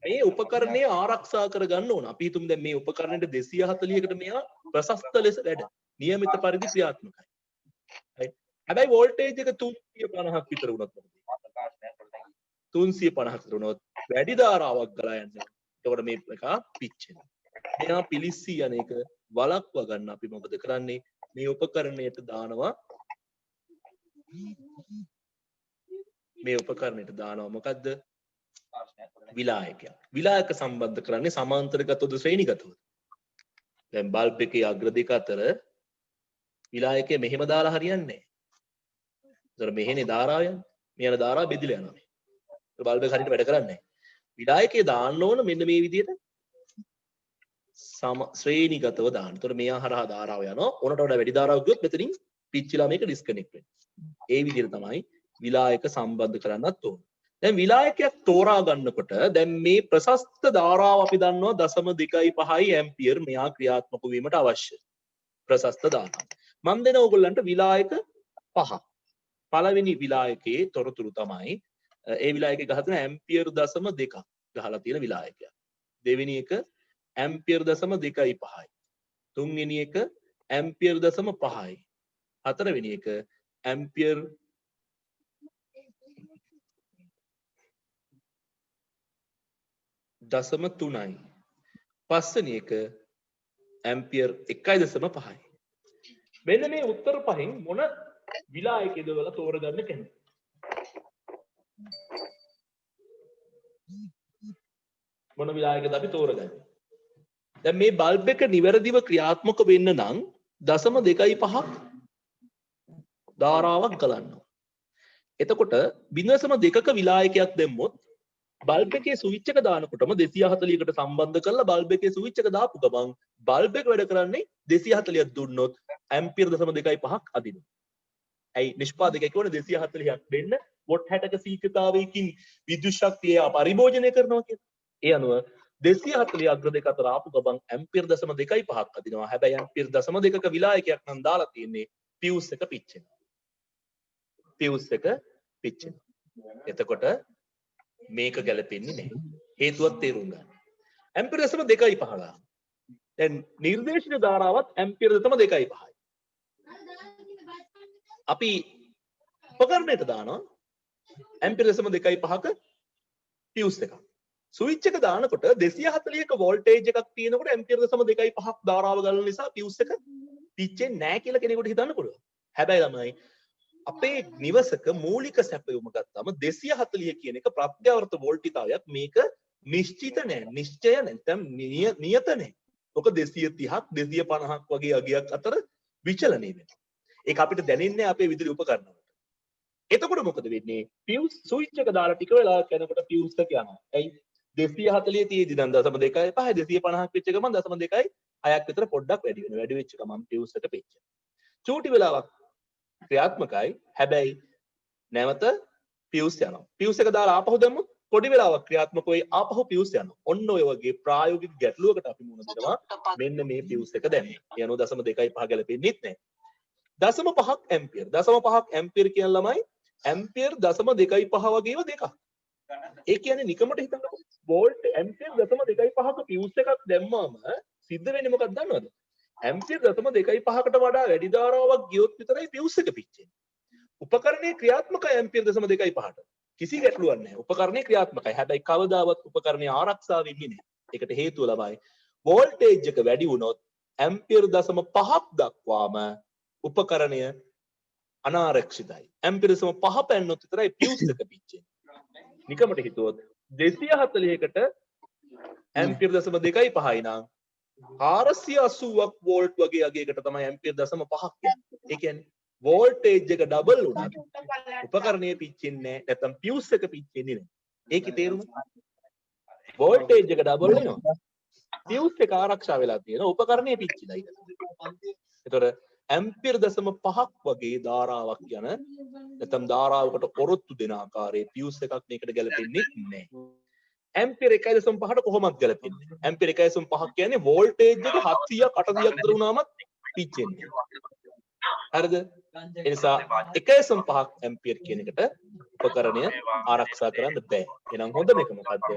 මේ උපකරණය ආරක්ෂා කරගන්න ඕන අපි හිතමු දැන් මේ උපකරණයට 240කට මෙයා ප්‍රශස්ත ලෙස වැඩ નિયમિત පරිදි ක්‍රියාත්මකයි right හැබැයි වෝල්ටේජ් එක 350ක් විතර වුණත් 350ක් විතර වුණොත් වැඩි ධාරාවක් ගලා යනවා එතකොට මේ එක පිච්චෙනවා මෙයා පිලිස්සී යන එක වළක්වා ගන්න අපි මොකද කරන්නේ මේ උපකරණයට දානවා මොකද්ද විලායකයක් විලායක සම්බන්ධ කරන්නේ සමාන්තරගතවද ශ්‍රේණිගතවද දැන් බල්බ් එකේ අග්‍ර දෙක අතර විලායකය මෙහෙම දාලා හරියන්නේ නැහැ ඒතර මෙහෙනේ ධාරාව යන්නේ මේ යන ධාරාව බෙදිලා යනවා ඒ බල්බ් එක හරියට වැඩ කරන්නේ නැහැ විලායකය දාන්න ඕන මෙන්න මේ විදිහට ශ්‍රේණිගතව දාන්න. ඒතකොට මෙයා හරහා ධාරාව යනවා. ඕනට වඩා වැඩි ධාරාවක් ගියොත් මෙතනින් පිච්චිලා මේක ඩිස්කනෙක්ට් වෙනවා. ඒ විදිහට තමයි විලායක සම්බන්ධ කරන්නත් ඕන. දැන් විලායකයක් තෝරා ගන්නකොට දැන් මේ ප්‍රශස්ත ධාරාව අපි දන්නවා 0.25 ඇම්පියර් මෙයා ක්‍රියාත්මක වීමට අවශ්‍ය. ප්‍රශස්ත ධාරාව. මම දෙන ඕගොල්ලන්ට විලායක 5. පළවෙනි විලායකයේ තොරතුරු තමයි ඒ විලායකේ ගහන ඇම්පියර් 0.2ක් ගහලා තියෙන විලායකයක්. දෙවෙනි එක ඇම්පියර් 0.25යි. තුන්වෙනි එක ඇම්පියර් 0.5යි. හතරවෙනි එක ඇම්පියර් 0.3යි. පස්වෙනි එක ඇම්පියර් 1.5යි. මෙන්න මේ උත්තර පහෙන් මොන විලායකයද වල තෝරගන්න කෙනෙක්. මොන විලායකද අපි තෝරගන්නේ? දැන් මේ බල්බ් එක නිවැරදිව ක්‍රියාත්මක වෙන්න නම් 0.25ක් ධාරාවක් ගලන්න ඕන. එතකොට 0.2ක විලායකයක් දැම්මොත් බල්බ් එකේ ස්විච් එක දානකොටම 240කට සම්බන්ධ කරලා බල්බ් එකේ ස්විච් එක දාපු ගමන් බල්බ් එක වැඩ කරන්නේ 240ක් දුන්නොත් ඇම්පියර් 0.25ක් අදිනවා. ඇයි නිෂ්පාදකයා කියන්නේ 240ක් දෙන්න වොට් 60ක සීක්‍රතාවයකින් විද්‍යුත් ශක්තිය පරිභෝජනය කරනවා කියලා. ඒ අනුව 240 අග්‍ර දෙක අතර ආපු ගමන් ඇම්පියර් 0.25ක් අදිනවා. හැබැයි ඇම්පියර් 0.2ක විලායකයක් නම් දාලා තියෙන්නේ පියුස් එක පිච්චෙනවා. පියුස් එක පිච්චෙනවා. එතකොට මේක ගැලපෙන්නේ නැහැ. හේතුවක් තේරුම් ගන්න. ඇම්පියර් 0.25 ගන්න. දැන් නිර්දේශිත ධාරාවත් ඇම්පියර් 0.25යි. අපි උපකරණයට දානවා ඇම්පියර් 0.25ක පියුස් එකක්. ස්විච් එක දානකොට 240ක වෝල්ටේජ් එකක් තියෙනකොට ඇම්පියර් 0.25ක් ධාරාව ගලන නිසා පියුස් එක පිච්චෙන්නේ නැහැ කියලා කෙනෙකුට හිතන්න පුළුවන්. හැබැයි ළමයි අපේ නිවසක මූලික සැපයුම ගත්තාම 240 කියන එක ප්‍රත්‍යවර්ත වෝල්ටිතාවයක් මේක නිශ්චිත නැහැ. නිශ්චය නැත්නම් නියත නැහැ. ඔක 230ක් 250ක් වගේ අගයක් අතර විචලනය වෙනවා. ඒක අපිට දැනෙන්නේ අපේ විදුලි උපකරණ වලට. එතකොට මොකද වෙන්නේ? පියුස් ස්විච් එක දාලා ටික වෙලාවක් යනකොට පියුස් එක යනවා. ඇයි? 240 තියෙදි නම් 0.25 250ක් වෙච්ච ගමන් 0.2යි 6ක් විතර පොඩ්ඩක් වැඩි වෙනවා. වැඩි වෙච්ච ගමන් පියුස් එක පිච්චෙනවා. චූටි වෙලාවක් ක්‍රියාත්මකයි. හැබැයි නැවත පියුස් යනවා. පියුස් එක දාලා ආපහු දැම්මොත් පොඩි වෙලාවක් ක්‍රියාත්මක වෙයි ආපහු පියුස් යනවා. ඔන්න ඔය වගේ ප්‍රායෝගික ගැටලුවකට අපි මුහුණ දෙනවා. මෙන්න මේ පියුස් එක දැම්මේ. ඒ අනුව 0.25 ගැලපෙන්නේත් නැහැ. 0.5ක් ඇම්පියර් 0.5ක් ඇම්පියර් කියන ළමයි ඇම්පියර් 0.25 වගේම දෙකක්. ඒ කියන්නේ නිකමට හිතන්නකො වෝල්ට් ඇම්පියර් 0.25ක පියුස් එකක් දැම්මම සිද්ධ වෙන්නේ මොකක්ද දන්නවද? ඇම්පියර් 0.25කට වඩා වැඩි ධාරාවක් ගියොත් විතරයි පියුස් එක පිච්චෙන්නේ. උපකරණයේ ක්‍රියාත්මකයි ඇම්පියර් 0.25ට. කිසි ගැටලුවක් නැහැ. උපකරණයේ ක්‍රියාත්මකයි. හැබැයි කවදාවත් උපකරණයේ ආරක්ෂා වෙන්නේ නැහැ. ඒකට හේතුව ළමයි වෝල්ටේජ් එක වැඩි වුණොත් ඇම්පියර් 0.5ක් දක්වාම උපකරණය අනාරක්ෂිතයි. ඇම්පියර් 0.5 පැන්නොත් විතරයි පියුස් එක පිච්චෙන්නේ. නිකමට හිතුවොත් 240කට ඇම්පියර් 0.25යි නම් 480ක් වෝල්ට් වගේ අගයකට තමයි ඇම්පියර් 0.5ක් යන්නේ. ඒ කියන්නේ වෝල්ටේජ් එක ඩබල් වුණත් උපකරණය පිච්චෙන්නේ නැහැ. නැත්නම් පියුස් එක පිච්චෙන්නේ නැහැ. ඒකේ තේරුම වෝල්ටේජ් එක ඩබල් වෙනවා. පියුස් එක ආරක්ෂා වෙලා තියෙනවා. උපකරණය පිච්චිලා ඉතින්. ඒතකොට ඇම්පියර් 0.5ක් වගේ ධාරාවක් යන නැත්නම් ධාරාවකට ඔරොත්තු දෙන ආකාරයේ පියුස් එකක් මේකට ගැලපෙන්නේ නැහැ. ඇම්පියර් 1.5ට කොහොමද ගැලපෙන්නේ? ඇම්පියර් 1.5ක් කියන්නේ වෝල්ටේජ් එක 700ක් 800ක් විතර වුණාමත් පිච්චෙන්නේ. හරිද? ඒ නිසා 1.5ක් ඇම්පියර් කියන එකට උපකරණය ආරක්ෂා කරන්න බෑ. එහෙනම් හොඳම එක මොකද්ද?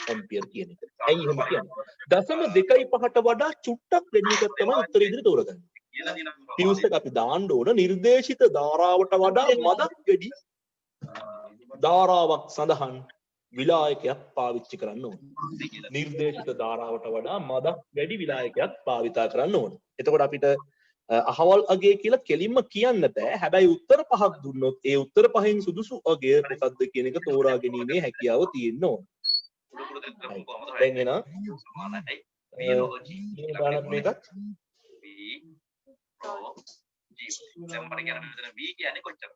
ඇම්පියර් කියන එක. ඇයි එහෙම කියන්නේ? 0.25ට වඩා චුට්ටක් වැඩි එකක් තමයි උත්තර ඉදිරියට තෝරගන්නේ. පියුස් එක අපි දාන්න ඕන නිර්දේශිත ධාරාවට වඩා මදක් වැඩි ධාරාවක් සඳහන් විලායකයක් පාවිච්චි කරන්න ඕන. නිර්දේශිත ධාරාවට වඩා මදක් වැඩි විලායකයක් භාවිතා කරන්න ඕන. එතකොට අපිට අහවල් අගය කියලා කෙලින්ම කියන්න බෑ. හැබැයි උත්තර පහක් දුන්නොත් ඒ උත්තර පහෙන් සුදුසු අගය මොකක්ද කියන එක තෝරා ගැනීමේ හැකියාව තියෙන්න ඕන. දැන් එන මේකත් දැන් මට කියන්න මෙතන v කියන්නේ කොච්චර?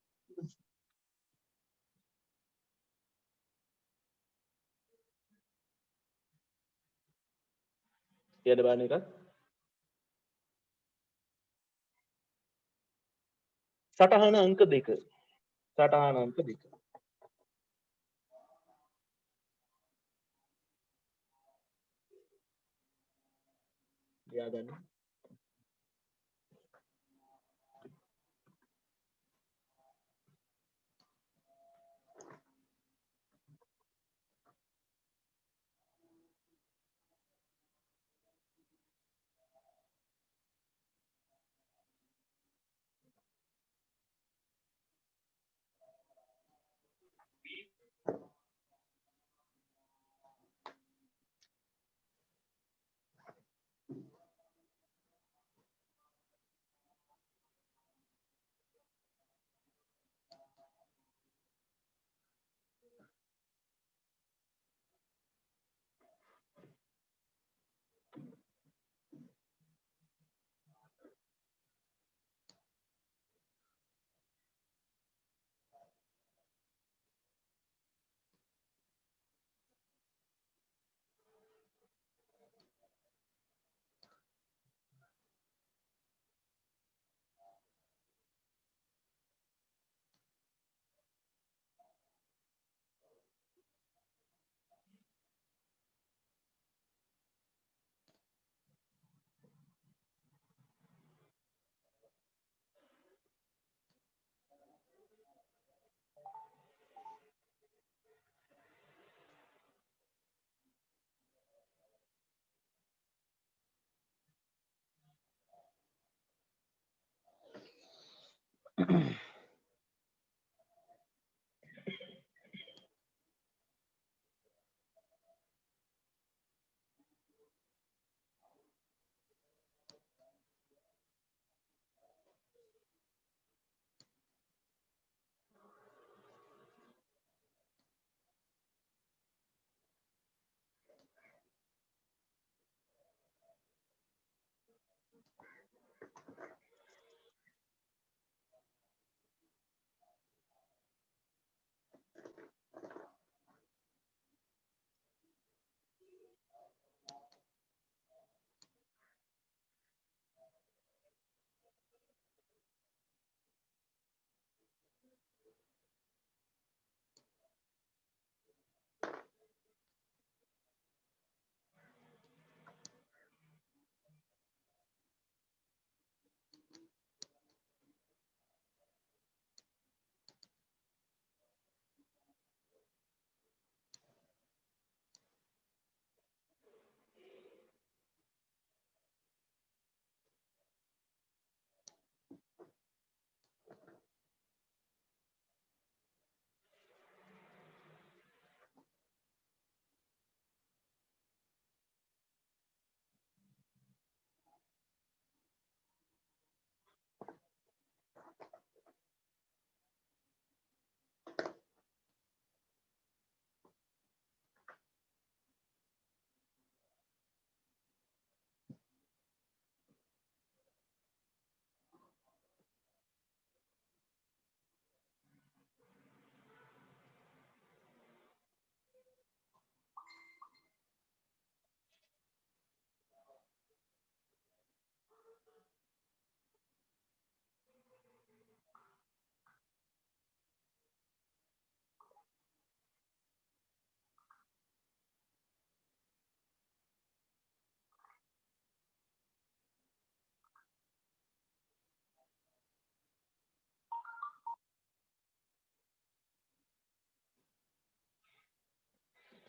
කියන්න බෑනේ එකක්. සටහන අංක 2. සටහන අංක 2. ලියා ගන්න.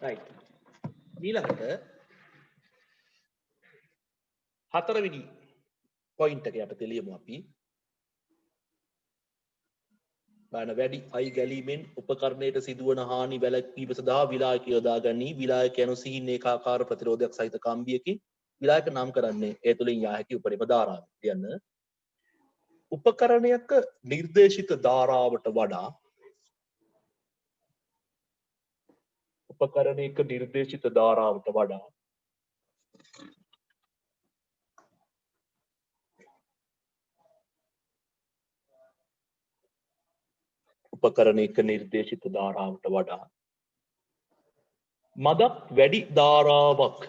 right. ඊළඟට හතරවෙනි පොයින්ට් එක යටතේ ලියමු අපි. බාන වැඩි අයි ගැලීමෙන් උපකරණයට සිදුවන හානි වැළැක්වීම සඳහා විලායක යොදා ගනී. විලායක යනු සිහින් ඒකාකාර ප්‍රතිරෝධයක් සහිත කම්බියකින් විලායක නම් කරන්නේ ඒ තුළින් යා හැකි උපරිම ධාරාව. කියන්න උපකරණයක නිර්දේශිත ධාරාවට වඩා උපකරණයක නිර්දේශිත ධාරාවට වඩා උපකරණයක නිර්දේශිත ධාරාවට වඩා මදක් වැඩි ධාරාවක්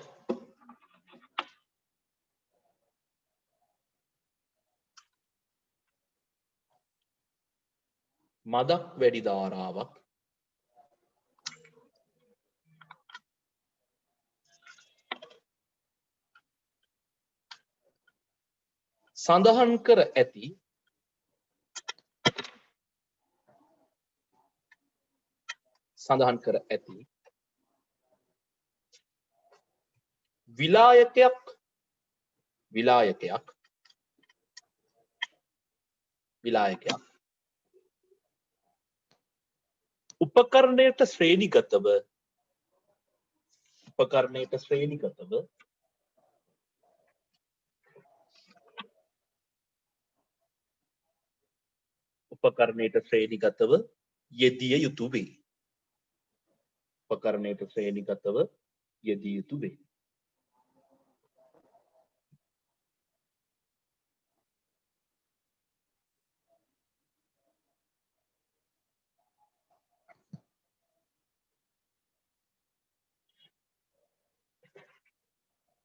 මදක් වැඩි ධාරාවක් සඳහන් කර ඇති විලායකයක් උපකරණයට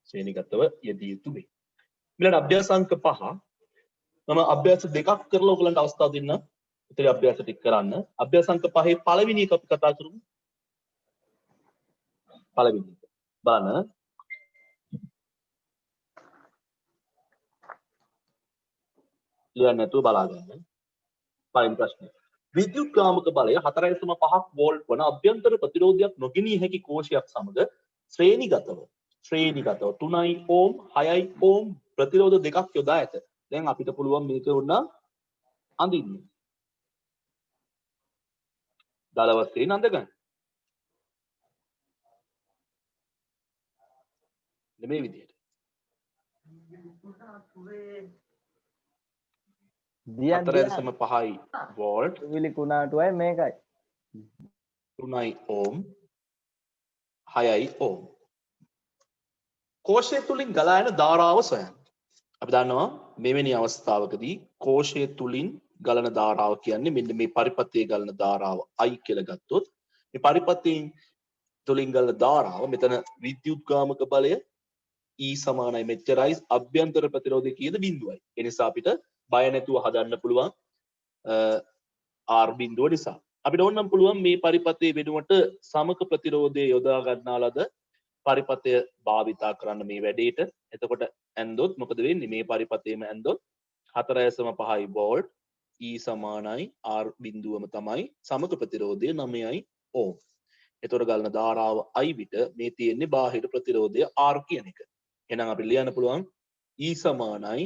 ශ්‍රේණිගතව යෙදිය යුතු වේ. ඊළඟ අභ්‍යාස අංක 5 මම අභ්‍යාස දෙකක් කරලා ඔයගලන්ට අවස්ථාව දෙන්න. ඉතින් අභ්‍යාස ටික කරන්න. අභ්‍යාස අංක 5 පළවෙනි එක අපි කතා කරමු. පළවෙනි එක. බලන්න. ලියන්න නැතුව බලා ගන්න. පළවෙනි ප්‍රශ්නය. විද්‍යුත් ගාමක බලය 4.5 වෝල්ට් වන අභ්‍යන්තර ප්‍රතිරෝධයක් නොගිනී හැකි කෝෂයක් සමග ශ්‍රේණිගතව 3යි ඕම් 6යි ඕම් ප්‍රතිරෝධ දෙකක් යොදා ඇත. දැන් අපිට පුළුවන් මේක උනා අඳින්න. දල වශයෙන් අඳ ගන්න. මේ විදිහට. දියන් 4.5 වෝල්ට් විලි කුණාටුවයි මේකයි 3යි ඕම් 6යි ඕම්. කෝෂය තුලින් ගලා යන ධාරාව සොයන්න. අපි දන්නවා මෙවැනි අවස්ථාවකදී කෝෂය තුලින් ගලන ධාරාව කියන්නේ මෙන්න මේ පරිපථයේ ගලන ධාරාව I කියලා ගත්තොත් මේ පරිපථයෙන් තුලින් ගලන ධාරාව මෙතන විද්‍යුත්ගාමක බලය E සමානයි මෙච්චරයි අභ්‍යන්තර ප්‍රතිරෝධය කීයද බිඳුවයි. ඒ නිසා අපිට බය නැතුව හදන්න පුළුවන් R බිඳුව නිසා. අපිට ඕනනම් පුළුවන් මේ පරිපථයේ වෙනුවට සමක ප්‍රතිරෝධය යොදා ගන්නා ලද පරිපථය භාවිතා කරන්න මේ වැඩේට. එතකොට ඇන්දොත් මොකද වෙන්නේ? මේ පරිපථයේම ඇන්දොත් 4.5 වෝල්ට් E සමානයි R බිඳුවම තමයි සමක ප්‍රතිරෝධය 9යි ඕම්. එතකොට ගලන ධාරාව I විට මේ තියෙන්නේ බාහිර ප්‍රතිරෝධය R කියන එක. එහෙනම් අපිට ලියන්න පුළුවන් E සමානයි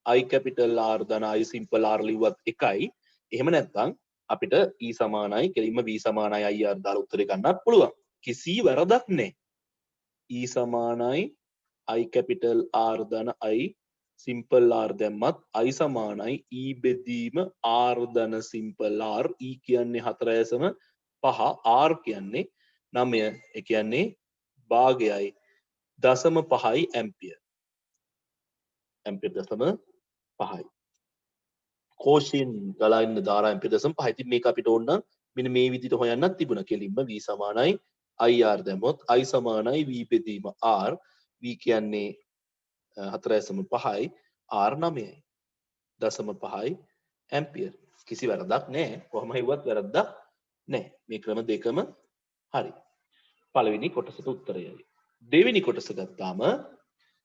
I capital R ධන I simple R ලිව්වත් එකයි. එහෙම නැත්නම් අපිට E සමානයි කෙලින්ම V සමානයි IR දාලා උත්තරේ ගන්නත් පුළුවන්. කිසි වැරදක් නැහැ. E සමානයි I capital R ධන I simple R දැම්මත් I සමානයි E බෙදීම R ධන simple R. E කියන්නේ 4.5 R කියන්නේ 9. ඒ කියන්නේ භාගයයි 0.5 ඇම්පියර්. ඇම්පියර් 0.5යි. කෝෂයෙන් ගලා ඉන්න ධාරා ඇම්පියර් 0.5. ඉතින් මේක අපිට ඕන නම් මෙන්න මේ විදිහට හොයන්නත් තිබුණා. කෙලින්ම V සමානයි IR දැම්මොත් I සමානයි V බෙදීම R. V කියන්නේ 4.5යි R 9යි. 0.5යි ඇම්පියර්. කිසි වැරදක් නැහැ. කොහොම හිව්වත් වැරද්දක් නැහැ. මේ ක්‍රම දෙකම හරි. පළවෙනි කොටසට උත්තරයයි. දෙවෙනි කොටස ගත්තාම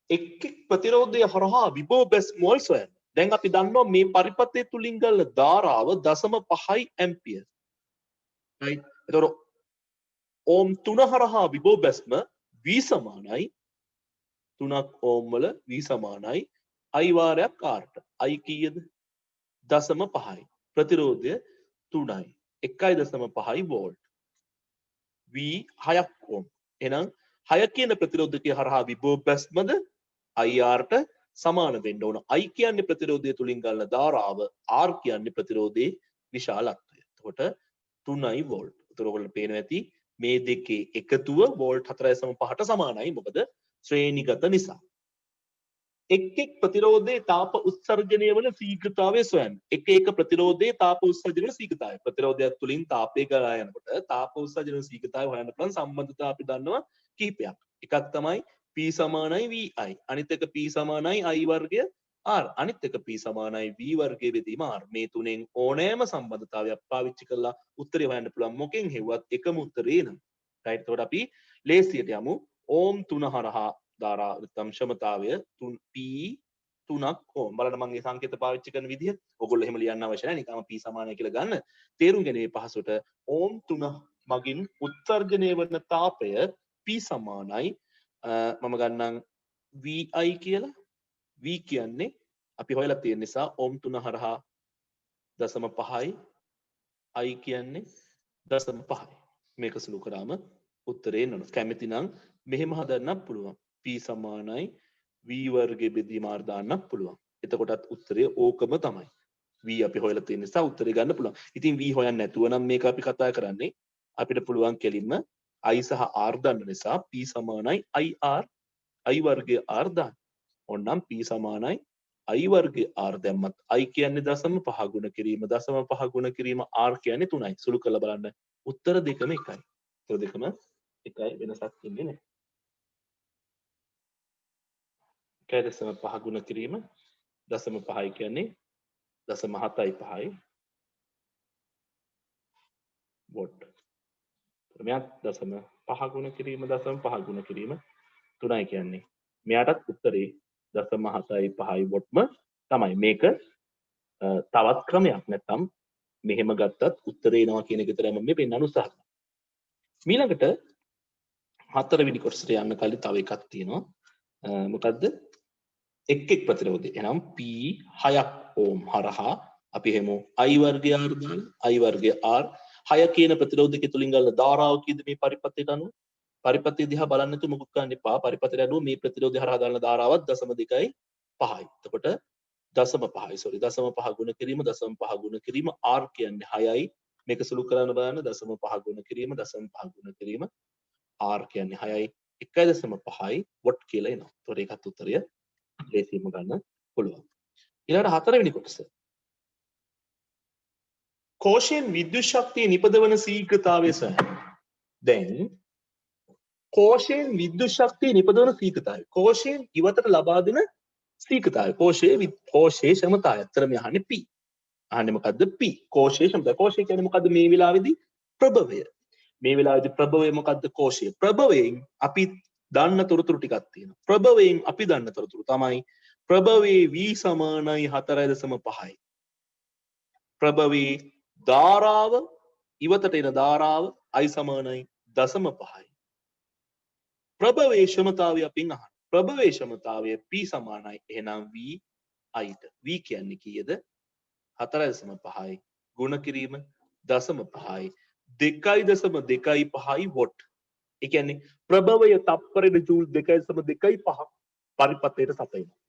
එක් එක් ප්‍රතිරෝධය හරහා විභව බැස් මෝල් සොයන්න. දැන් අපි දන්නවා මේ පරිපථය තුලින් ගලන ධාරාව 0.5 ඇම්පියර්. right? එතකොට ඕම් 3 හරහා විභව බැස්ම V සමානයි 3ක් ඕම් වල V සමානයි I වාරයක් R ට. I කීයද? 0.5යි. ප්‍රතිරෝධය 3යි. 1.5 වෝල්ට්. V 6ක් ඕම්. එහෙනම් 6 කියන ප්‍රතිරෝධකය හරහා විභව බැස්මද IR ට සමාන වෙන්න ඕන. I කියන්නේ ප්‍රතිරෝධය තුලින් ගලන ධාරාව, R කියන්නේ ප්‍රතිරෝධයේ විශාලත්වය. එතකොට 3යි වෝල්ට්. ඒතර ඔයගොල්ලන්ට පේනවා ඇති මේ දෙකේ එකතුව වෝල්ට් 4.5ට සමානයි. මොකද ශ්‍රේණිගත නිසා. එක් එක් ප්‍රතිරෝධයේ තාප උත්සර්ජනය වන ශීඝ්‍රතාවය සොයන්න. එක එක ප්‍රතිරෝධයේ තාප උත්සර්ජන වන ශීඝ්‍රතාවය. ප්‍රතිරෝධයක් තුලින් තාපය ගලා යනකොට තාප උත්සර්ජන වන ශීඝ්‍රතාවය හොයන්න පුළුවන් සම්බන්ධතා අපි දන්නවා කිහිපයක්. එකක් තමයි P සමානයි VI. අනිත් එක P සමානයි I වර්ගය R. අනිත් එක P සමානයි V වර්ගය බෙදීම R. මේ තුනෙන් ඕනෑම සම්බන්ධතාවයක් පාවිච්චි කරලා උත්තරය හොයන්න පුළුවන්. මොකෙන් හෙව්වත් එකම උත්තරේ එනවා. right? එතකොට අපි ලේසියට යමු. ඕම් 3 හරහා ධාරා නැත්නම් ක්ෂමතාවය 3ක් ඕම්. බලන්න මම මේ සංකේත පාවිච්චි කරන විදිහ. ඔයගොල්ලෝ එහෙම ලියන්න අවශ්‍ය නැහැ. නිකම්ම P සමානයි කියලා ගන්න. තේරුම් ගැනීම පහසුට ඕම් 3 මගින් උත්සර්ජනය වන තාපය P සමානයි මම ගන්නම් VI කියලා. V කියන්නේ අපි හොයලා තියෙන නිසා ඕම් 3 හරහා 0.5යි I කියන්නේ 0.5යි. මේක සුළු කරාම උත්තරේ එනවා. කැමති නම් මෙහෙම හදන්නත් පුළුවන්. P සමානයි V වර්ගයේ බෙදීම R දාන්නත් පුළුවන්. එතකොටත් උත්තරය ඕකම තමයි. V අපි හොයලා තියෙන නිසා උත්තරේ ගන්න පුළුවන්. ඉතින් V හොයන්න නැතුව නම් මේක අපි කතා කරන්නේ අපිට පුළුවන් කෙලින්ම I සහ R දන්න නිසා P සමානයි IR I වර්ගයේ R දාන්න. ඕනනම් P සමානයි I වර්ගයේ R දැම්මත් I කියන්නේ 0.5 ගුණ කිරීම 0.5 ගුණ කිරීම R කියන්නේ 3යි. සුළු කරලා බලන්න. උත්තර දෙකම එකයි. උත්තර දෙකම එකයි වෙනසක් ඉන්නේ නැහැ. 1.5 ගුණ කිරීම 0.5යි කියන්නේ 0.75යි වෝල්ට්. මෙයාත් 0.5 ගුණ කිරීම 0.5 ගුණ කිරීම 3යි කියන්නේ. මෙයාටත් උත්තරේ 0.75යි වෝල්ට්ම තමයි. මේක තවත් ක්‍රමයක්. නැත්නම් මෙහෙම ගත්තත් උත්තරේ එනවා කියන එක විතරයි මම මේ පෙන්වන්න උත්සාහ කරන්නේ. ඊළඟට හතරවෙනි කොටසට යන්න කලින් තව එකක් තියෙනවා. මොකද්ද? එක් එක් ප්‍රතිරෝධය. එහෙනම් P 6ක් ඕම් හරහා අපි එහෙමු I වර්ගය R දාලා I වර්ගය R 6 කියන ප්‍රතිරෝධකයේ තුලින් ගන්න ධාරාව කීයද මේ පරිපථයට අනුව? පරිපථය දිහා බලන්න නැතුව මුකුත් ගන්න එපා. පරිපථයට අනුව මේ ප්‍රතිරෝධය හරහා ගන්න ධාරාවත් 0.2යි 5යි. එතකොට 0.5යි sorry 0.5 ගුණ කිරීම 0.5 ගුණ කිරීම r කියන්නේ 6යි. මේක සුළු කරන්න බලන්න 0.5 ගුණ කිරීම 0.5 ගුණ කිරීම r කියන්නේ 6යි 1.5යි වොට් කියලා එනවා. ඒතකොට ඒකත් උත්තරය ලේසියෙන්ම ගන්න පුළුවන්. ඊළඟට හතරවෙනි කොටස. කෝෂයෙන් විද්‍යුත් ශක්තිය නිපදවන ශීඝ්‍රතාවය සහ දැන් කෝෂයෙන් විද්‍යුත් ශක්තිය නිපදවන ශීඝ්‍රතාවය. කෝෂයෙන් ඉවතට ලබා දෙන ශීඝ්‍රතාවය. කෝෂයේ ක්ෂමතාවය. අතර මේ අහන්නේ P. අහන්නේ මොකද්ද P? කෝෂයේ ක්ෂමතාවය. කෝෂය කියන්නේ මොකද්ද මේ වෙලාවේදී? ප්‍රභවය. මේ වෙලාවේදී ප්‍රභවය මොකද්ද? කෝෂය. ප්‍රභවයෙන් අපි දන්න තොරතුරු ටිකක් තියෙනවා. ප්‍රභවයෙන් අපි දන්න තොරතුරු තමයි ප්‍රභවයේ V සමානයි 4.5යි. ප්‍රභවයේ ධාරාව ඉවතට එන ධාරාව I සමානයි 0.5යි. ප්‍රභවයේ ක්ෂමතාවය අපින් අහන්න. ප්‍රභවයේ ක්ෂමතාවය P සමානයි එහෙනම් V I ට. V කියන්නේ කීයද? 4.5යි ගුණ කිරීම 0.5යි 2.25යි වොට්. ඒ කියන්නේ ප්‍රභවය තප්පරෙට ජූල් 2.25ක් පරිපථයට සපයනවා.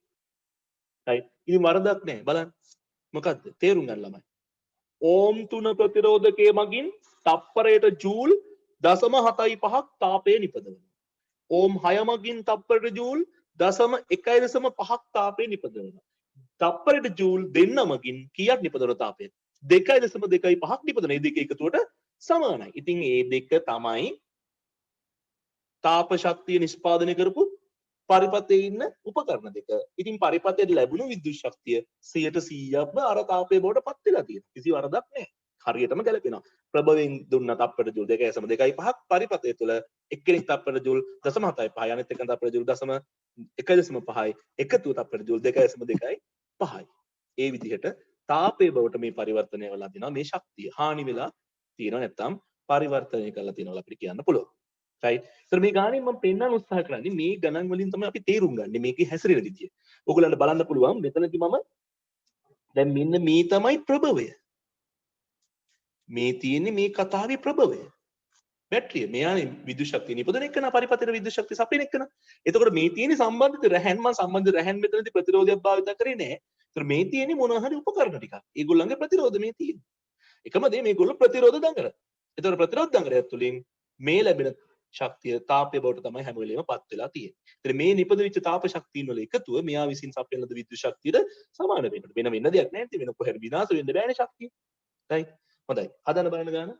right? ඉතින් වරදක් නැහැ. බලන්න. මොකද්ද? තේරුම් ගන්න ළමයි. ඕම් 3 ප්‍රතිරෝධකයේ මගින් තප්පරයට ජූල් 0.75ක් තාපය නිපදවනවා. ඕම් 6 මගින් තප්පරයට ජූල් 0.1.5ක් තාපය නිපදවනවා. තප්පරයට ජූල් දෙන්න මගින් කීයක් නිපදවන තාපය? 2.25ක් නිපදවන. මේ දෙක එකතුවට සමානයි. ඉතින් මේ දෙක තමයි තාප ශක්තිය නිෂ්පාදනය කරපු පරිපථයේ ඉන්න උපකරණ දෙක. ඉතින් පරිපථයට ලැබුණු විද්‍යුත් ශක්තිය 100%ක්ම අර තාපය බවට පත් වෙලා තියෙනවා. කිසි වරදක් නැහැ. හරියටම ගැලපෙනවා. ප්‍රභවයෙන් දුන්න තප්පරයට ජූල් 2.25ක් පරිපථය තුළ එක්කෙනෙක් තප්පරයට ජූල් 0.75යි අනිත් එක තප්පරයට ජූල් 1.5යි එකතුව තප්පරයට ජූල් 2.25යි. ඒ විදිහට තාපයේ බවට මේ පරිවර්තනය වෙලා දිනවා මේ ශක්තිය. හානි වෙලා තියෙනවා නැත්නම් පරිවර්තනය කරලා තියෙනවා අපිට කියන්න පුළුවන්. right? so මේ ගානේ මම පෙන්වන්න උත්සාහ කරන්නේ මේ ගණන් වලින් තමයි අපි තේරුම් ගන්න මේකේ හැසිරෙන විදිය. ඔයගොල්ලන්ට බලන්න පුළුවන් මෙතනදී මම දැන් මෙන්න මේ තමයි ප්‍රභවය. මේ තියෙන්නේ මේ කතාවේ ප්‍රභවය. බැටරිය මෙයානේ විද්‍යුත් ශක්තිය නිපදවන එකන පරිපථයට විද්‍යුත් ශක්තිය සපයන එකන. එතකොට මේ තියෙන්නේ සම්බන්ධිත රැහැන් මම සම්බන්ධ රැහැන් මෙතනදී ප්‍රතිරෝධයක් භාවිත කරේ නැහැ. ඒතර මේ තියෙන්නේ මොනවා හරි උපකරණ ටිකක්. ඒගොල්ලන්ගේ ප්‍රතිරෝධ මේ තියෙන්නේ. එකම දේ මේගොල්ලෝ ප්‍රතිරෝධ දඟල. ඒතර ප්‍රතිරෝධ දඟලය තුළින් මේ ලැබෙන ශක්තිය තාපය බවට තමයි හැම වෙලෙම පත් වෙලා තියෙන්නේ. ඒතර මේ නිපදවිච්ච තාප ශක්තියින් වල එකතුව මෙයා විසින් සපයන ලද විද්‍යුත් ශක්තියට සමාන වෙනවා. වෙන දෙයක් නැහැ. ඉතින් වෙන කොහෙද විනාශ වෙන්න බෑනේ ශක්තිය. right? හොඳයි. හදන්න බලන්න ගන්න.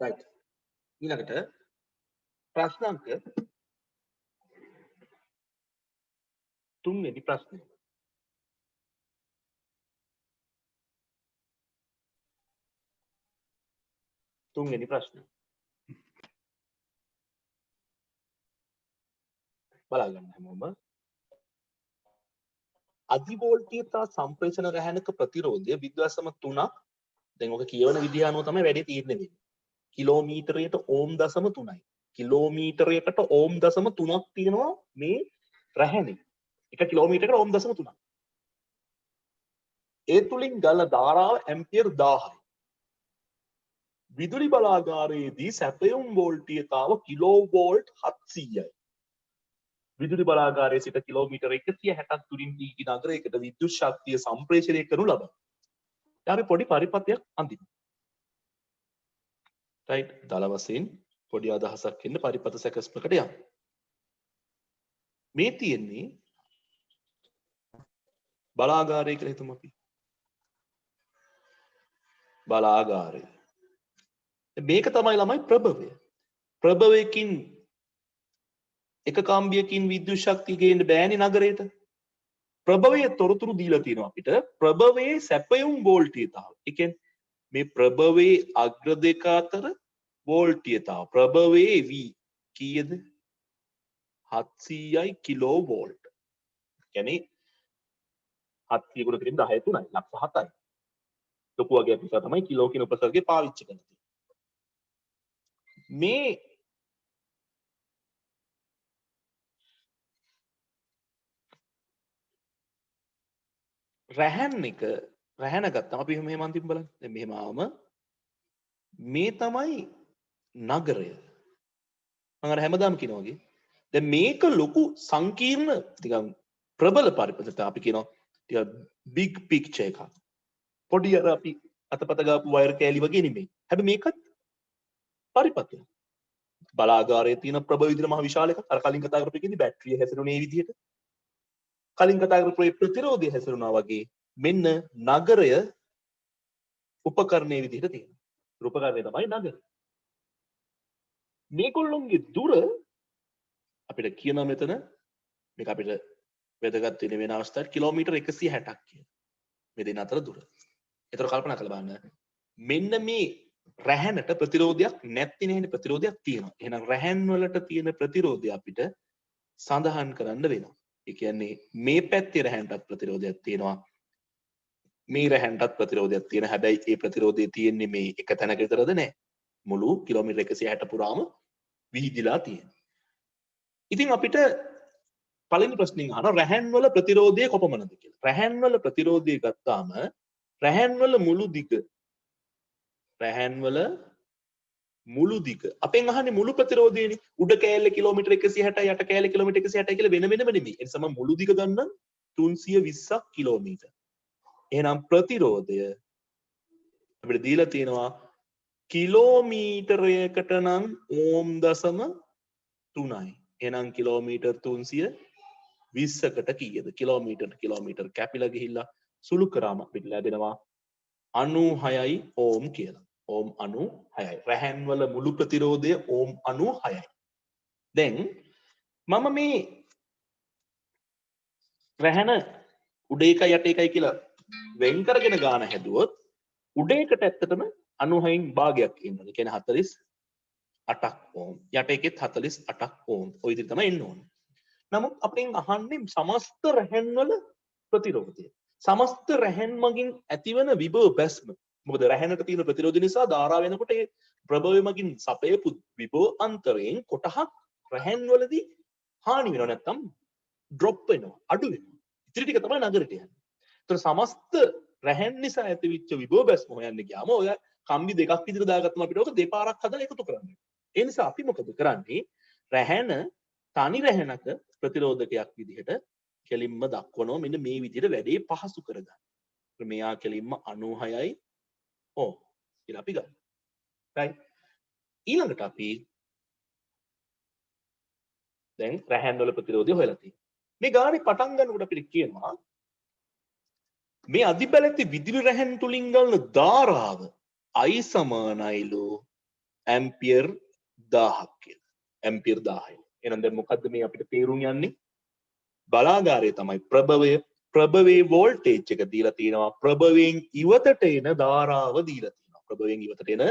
right ඊළඟට ප්‍රශ්න අංක 3 වෙනි ප්‍රශ්නය බලා ගන්න හැමෝම අධිවෝල්ටීයතා සම්ප්‍රේෂණ රැහැනක ප්‍රතිරෝධය විද්‍යාසම 3ක් දැන් ඔක කියවන විදිහ අනුව තමයි වැඩි තීරණය වෙන්නේ කිලෝමීටරයට ඕම් 0.3යි කිලෝමීටරයකට ඕම් 0.3ක් තියෙනවා මේ රැහැනේ 1 කිලෝමීටරයකට ඕම් 0.3ක් ඒ තුලින් ගල ධාරාව ඇම්පියර් 1000යි විදුලි බලාගාරයේදී සැපයුම් වෝල්ටීයතාව කිලෝවෝල්ට් 700යි විදුලි බලාගාරයේ සිට කිලෝමීටර 160ක් දුරින් දීගි නගරයකට විද්‍යුත් ශක්තිය සම්ප්‍රේෂණය කරනු ලබන. දැන් අපි පොඩි පරිපත්‍යක් අඳිමු. රයිට් දල වශයෙන් පොඩි අදහසක් එන්න පරිපත සැකස්මකට යමු. මේ තියෙන්නේ බලාගාරය කියලා හිතමු අපි. බලාගාරය. මේක තමයි ළමයි ප්‍රභවය. ප්‍රභවයකින් එක කම්බියකින් විද්‍යුත් ශක්තිය ගේන්න බෑනේ නගරයට. ප්‍රභවයේ තොරතුරු දීලා තියෙනවා අපිට. ප්‍රභවයේ සැපයුම් වෝල්ටීයතාව. ඒ කියන්නේ මේ ප්‍රභවයේ අග්‍ර දෙක අතර වෝල්ටීයතාව. ප්‍රභවයේ V කීයද? 700යි කිලෝ වෝල්ට්. කියන්නේ 700 ගුණ කිරීම 10 3යි. ලක්ෂ 7යි. ලොකු වගේ නිසා තමයි කිලෝ කියන උපසර්ගය පාවිච්චි කරන්නේ. මේ රැහැන ගත්තම අපි මෙහෙම අන්තිම බලන්න. දැන් මෙහෙම ආවම මේ තමයි නගරය. මම අර හැමදාම කියනවා වගේ. දැන් මේක ලොකු සංකීර්ණ ටිකක් ප්‍රබල පරිපතට අපි කියනවා ටිකක් big picture එකක්. පොඩි අර අපි අතපත ගාපු වයර් කෑලි වගේ නෙමෙයි. හැබැයි මේකත් පරිපතයක්. බලාගාරයේ තියෙන ප්‍රබල විදිහට මහ විශාල එකක්. අර කලින් කතා කරපු එකේදී බැටරිය හැසිරුණේ මේ විදිහට. කලින් කතා කරපු ප්‍රතිරෝධය හැසිරුණා වගේ මෙන්න නගරය උපකරණයේ විදිහට තියෙනවා. උපකරණය තමයි නගරය. මේගොල්ලොන්ගේ දුර අපිට කියනවා මෙතන මේක අපිට වැදගත් වෙන වෙන අවස්ථාවක් කිලෝමීටර් 160ක් කියන. මේ දෙන්න අතර දුර. ඒතර කල්පනා කරලා බලන්න. මෙන්න මේ රැහැනට ප්‍රතිරෝධයක් නැති නෙහෙනේ ප්‍රතිරෝධයක් තියෙනවා. එහෙනම් රැහැන් වලට තියෙන ප්‍රතිරෝධය අපිට සඳහන් කරන්න වෙනවා. ඒ කියන්නේ මේ පැත්තේ රැහැන්ටත් ප්‍රතිරෝධයක් තියෙනවා. මේ රැහැන්ටත් ප්‍රතිරෝධයක් තියෙනවා. හැබැයි ඒ ප්‍රතිරෝධය තියෙන්නේ මේ එක තැනක විතරද නැහැ. මුළු කිලෝමීටර් 160 පුරාම විහිදිලා තියෙනවා. ඉතින් අපිට පළවෙනි ප්‍රශ්نين අහනවා රැහැන් වල ප්‍රතිරෝධය කොපමණද කියලා. රැහැන් වල ප්‍රතිරෝධය ගත්තාම රැහැන් වල මුළු දිග අපෙන් අහන්නේ මුළු ප්‍රතිරෝධයනේ. උඩ කෑල්ල කිලෝමීටර් 160යි යට කෑල්ල කිලෝමීටර් 160යි කියලා වෙන වෙනම නෙමෙයි. ඒ නිසා මුළු දිග ගන්න 320ක් කිලෝමීටර්. එහෙනම් ප්‍රතිරෝධය අපිට දීලා තියෙනවා කිලෝමීටරයකට නම් ඕම් 0.3යි. එහෙනම් කිලෝමීටර් 320කට කීයද? කිලෝමීටර් කැපිලා ගිහිල්ලා සුළු කරාම අපිට ලැබෙනවා 96යි ඕම් කියලා. ඕම් 96යි. රැහැන් වල මුළු ප්‍රතිරෝධය ඕම් 96යි. දැන් මම මේ රැහැන උඩ එකයි යට එකයි කියලා වෙන් කරගෙන ගාන හැදුවොත් උඩ එකට ඇත්තටම 96න් භාගයක් එනවා. ඒ කියන්නේ 48ක් ඕම්. යට එකෙත් 48ක් ඕම්. ඔය විදිහට තමයි එන්න ඕනේ. නමුත් අපෙන් අහන්නේ සමස්ත රැහැන් වල ප්‍රතිරෝධය. සමස්ත රැහැන් මගින් ඇතිවන විභව බැස්ම. මොකද රැහැනට තියෙන ප්‍රතිරෝධය නිසා ධාරාව වෙනකොට ඒ ප්‍රභවය මගින් සපයපු විභව අන්තරයෙන් කොටහක් රැහැන් වලදී හානි වෙනවා නැත්නම් ඩ්‍රොප් වෙනවා අඩු වෙනවා. ඉතින් ටික තමයි නගරයට යන්නේ. ඒතර සමස්ත රැහැන් නිසා ඇතිවෙච්ච විභව බැස්ම හොයන්න ගියාම ඔය කම්බි දෙකක් විතර දාගත්තම අපිට ඔක දෙපාරක් හදලා එකතු කරන්න. ඒ නිසා අපි මොකද කරන්නේ? රැහැන තනි රැහැනක ප්‍රතිරෝධකයක් විදිහට කෙලින්ම දක්වනවා මෙන්න මේ විදිහට වැඩේ පහසු කරගන්න. මෙයා කෙලින්ම 96යි ඕ කියලා අපි ගන්න. right ඊළඟට අපි දැන් රැහැන් වල ප්‍රතිරෝධය හොයලා තියෙනවා. මේ ගානේ පටන් ගන්නකොට අපිට කියනවා මේ අධිබලති විදුලි රැහැන් තුලින් ගන්න ධාරාව I සමානයිලු ඇම්පියර් 1000ක් කියලා. ඇම්පියර් 1000යි. එහෙනම් දැන් මොකද්ද මේ අපිට තේරුම් යන්නේ? බලාගාරය තමයි ප්‍රභවය. ප්‍රභවයේ වෝල්ටේජ් එක දීලා තියෙනවා. ප්‍රභවයෙන් ඉවතට එන ධාරාව දීලා තියෙනවා. ප්‍රභවයෙන් ඉවතට එන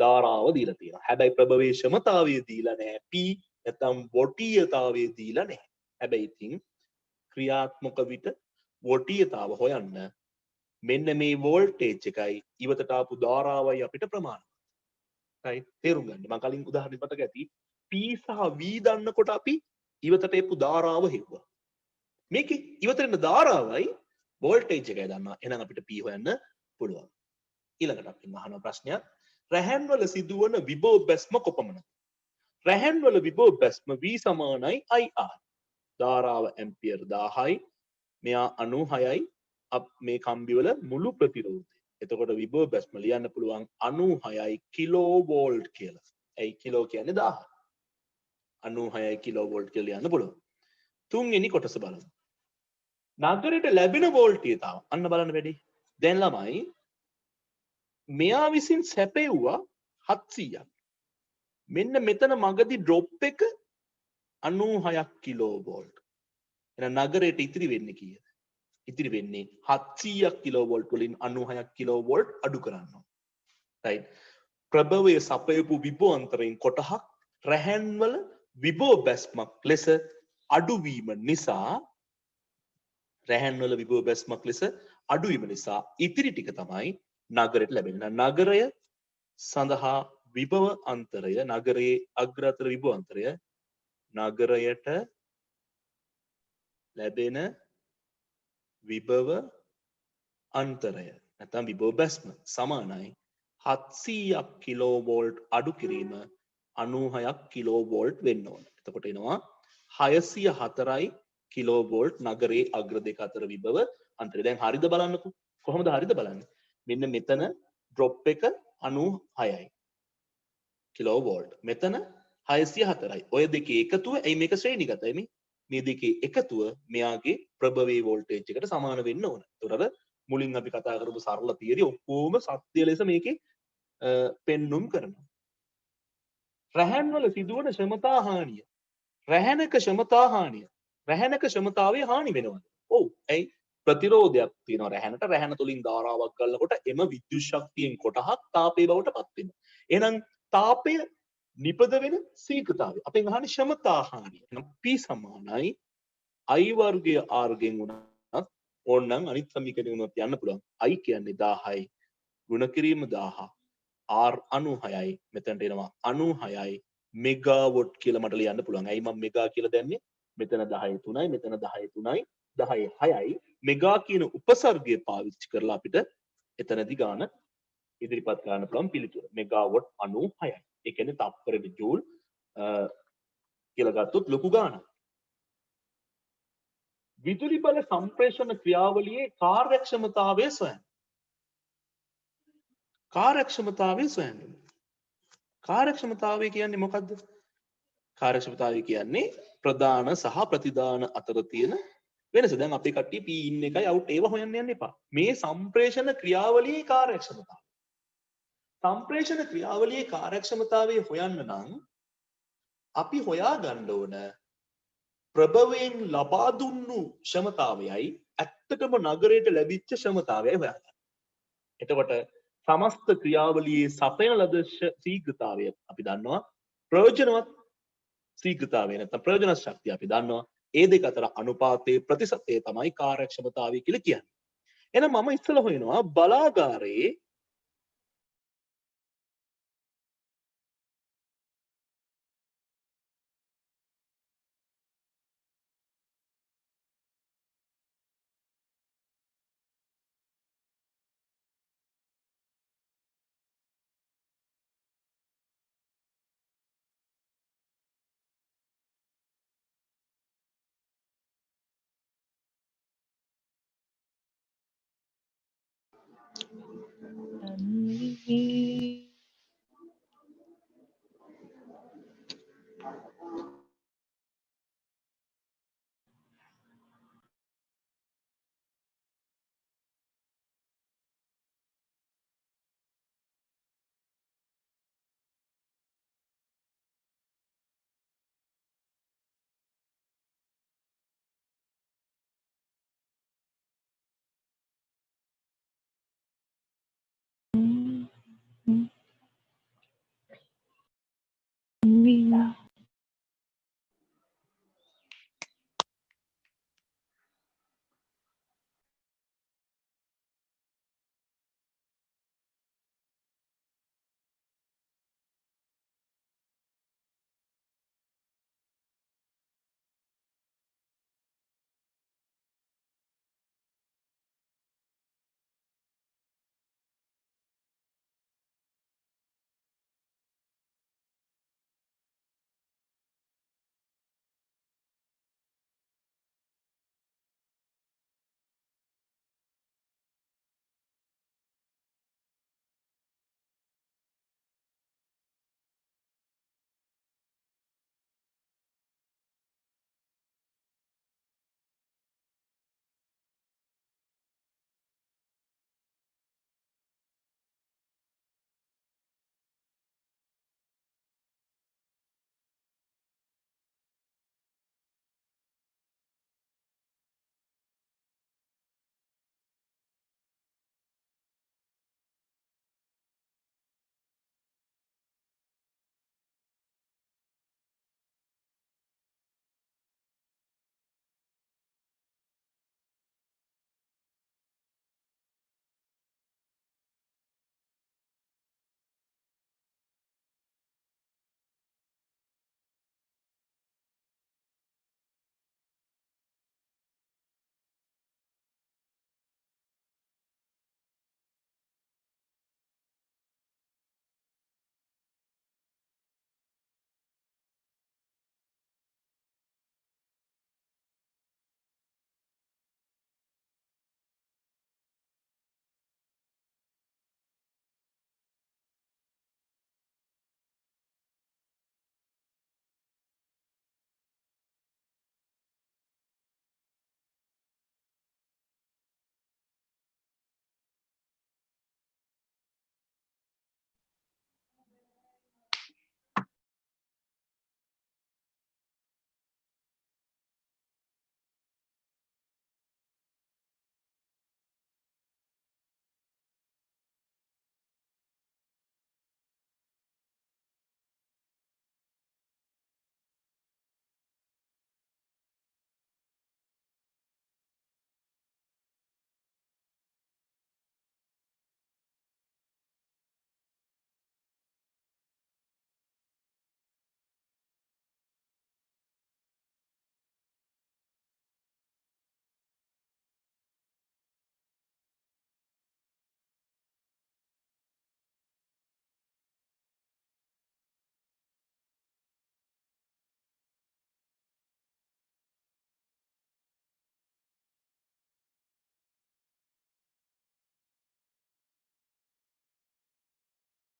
ධාරාව දීලා තියෙනවා. හැබැයි ප්‍රභවයේ ක්ෂමතාවය දීලා නැහැ. P නැත්නම් වොටීයතාවය දීලා නැහැ. හැබැයි ඉතින් ක්‍රියාත්මක විට වොටීයතාව හොයන්න මෙන්න මේ වෝල්ටේජ් එකයි ඉවතට ආපු ධාරාවයි අපිට ප්‍රමාණවත්. right? තේරුම් ගන්න. මම කලින් උදාහරණයක් මතක ඇති. P සහ V දන්නකොට අපි ඉවතට එපු ධාරාව හෙව්වා. මේකේ ඉවතට එන ධාරාවයි වෝල්ටේජ් එකයි දන්නවා. එහෙනම් අපිට P හොයන්න පුළුවන්. ඊළඟට අපි අහන ප්‍රශ්නයක් රැහැන් වල සිදුවන විභව බැස්ම කොපමණද? රැහැන් වල විභව බැස්ම V සමානයි IR. ධාරාව ඇම්පියර් 1000යි. මෙයා 96යි. මේ කම්බිවල මුළු ප්‍රතිරෝධය. එතකොට විභව බැස්ම ලියන්න පුළුවන් 96යි කිලෝ වෝල්ට් කියලා. ඒ කිලෝ කියන්නේ 1000. 96යි කිලෝ වෝල්ට් කියලා ලියන්න පුළුවන්. තුන්වෙනි කොටස බලමු. නගරයට ලැබෙන වෝල්ටීයතාව. අන්න බලන්න වැඩි. දැන් ළමයි මෙයා විසින් සැපෙව්වා 700ක්. මෙන්න මෙතන මගදී ඩ්‍රොප් එක 96ක් කිලෝ වෝල්ට්. එහෙනම් නගරයට ඉතිරි වෙන්නේ කීයද? ඉතිරි වෙන්නේ 700ක් කිලෝ වෝල්ට් වලින් 96ක් කිලෝ වෝල්ට් අඩු කරන්න ඕන. right? ප්‍රභවයේ සපයපු විභව අන්තරයෙන් කොටහක් රැහැන් වල විභව බැස්මක් ලෙස අඩුවීම නිසා ඉතිරි ටික තමයි නගරයට ලැබෙන්නේ. නගරය සඳහා විභව අන්තරය නගරයේ අග්‍රතර විභව අන්තරය නගරයට ලැබෙන විභව අන්තරය නැත්නම් විභව බැස්ම සමානයි 700ක් කිලෝ වෝල්ට් අඩු කිරීම 96ක් කිලෝ වෝල්ට් වෙන්න ඕන. එතකොට එනවා 604යි කිලෝ වෝල්ට් නගරයේ අග්‍ර දෙක අතර විභව අන්තරය. දැන් හරිද බලන්නකෝ. කොහොමද හරිද බලන්නේ? මෙන්න මෙතන ඩ්‍රොප් එක 96යි කිලෝ වෝල්ට්. මෙතන 604යි. ඔය දෙකේ එකතුව ඇයි මේක ශ්‍රේණිගතයි මේ? මේ දෙකේ එකතුව මෙයාගේ ප්‍රභවයේ වෝල්ටේජ් එකට සමාන වෙන්න ඕන. ඒතර මුලින් අපි කතා කරපු සරල තියරි ඔක්කොම සත්‍ය ලෙස මේකේ පෙන්눔 කරනවා. රැහැන් වල සිදුවන ක්ෂමතා හානිය. රැහැනක ක්ෂමතාවයේ හානි වෙනවද? ඔව්. ඇයි? ප්‍රතිරෝධයක් තියෙනවා රැහැනට. රැහැන තුලින් ධාරාවක් ගන්නකොට එම විද්‍යුත් ශක්තියෙන් කොටහක් තාපයේ බවට පත් වෙනවා. එහෙනම් තාපය නිපද වෙන ශීඝ්‍රතාවය. අපෙන් අහන්නේ ක්ෂමතා හානිය. එහෙනම් P සමානයි I වර්ගය R ගෙන් උනත් ඕනනම් අනිත් සමීකරණය උනත් යන්න පුළුවන්. I කියන්නේ 1000යි ගුණ කිරීම 1000 R 96යි මෙතනට එනවා 96යි මෙගාවොට් කියලා මට ලියන්න පුළුවන්. ඇයි මම මෙගා කියලා දැම්මේ? මෙතන 10 3යි මෙතන 10 3යි 10 6යි මෙගා කියන උපසර්ගය පාවිච්චි කරලා අපිට එතනදී ගාන ඉදිරිපත් කරන්න පුළුවන් පිළිතුර. මෙගාවොට් 96යි. ඒ කියන්නේ තප්පරෙට ජූල් කියලා ගත්තොත් ලොකු ගානක්. විදුලි බල සම්ප්‍රේෂණ ක්‍රියාවලියේ කාර්යක්ෂමතාවය සොයන්න. කාර්යක්ෂමතාවය කියන්නේ මොකද්ද? කාර්යක්ෂමතාවය කියන්නේ ප්‍රධාන සහ ප්‍රතිදාන අතර තියෙන වෙනස. දැන් අපේ කට්ටිය P in එකයි out ඒව හොයන්න යන්න එපා. මේ සම්ප්‍රේෂණ ක්‍රියාවලියේ කාර්යක්ෂමතාවය. සම්ප්‍රේෂණ ක්‍රියාවලියේ කාර්යක්ෂමතාවය හොයන්න නම් අපි හොයා ගන්න ඕන ප්‍රභවයෙන් ලබා දුන්නු ක්ෂමතාවයයි ඇත්තටම නගරයට ලැබිච්ච ක්ෂමතාවයයි හොයාගන්න. එතකොට සමස්ත ක්‍රියාවලියේ සපයන ලද ශීඝ්‍රතාවය අපි දන්නවා. ප්‍රයෝජනවත් ශීඝ්‍රතාවය නැත්නම් ප්‍රයෝජනවත් ශක්තිය අපි දන්නවා. ඒ දෙක අතර අනුපාතයේ ප්‍රතිශතය තමයි කාර්යක්ෂමතාවය කියලා කියන්නේ. එහෙනම් මම ඉස්සෙල්ලා හොයනවා බලාගාරයේ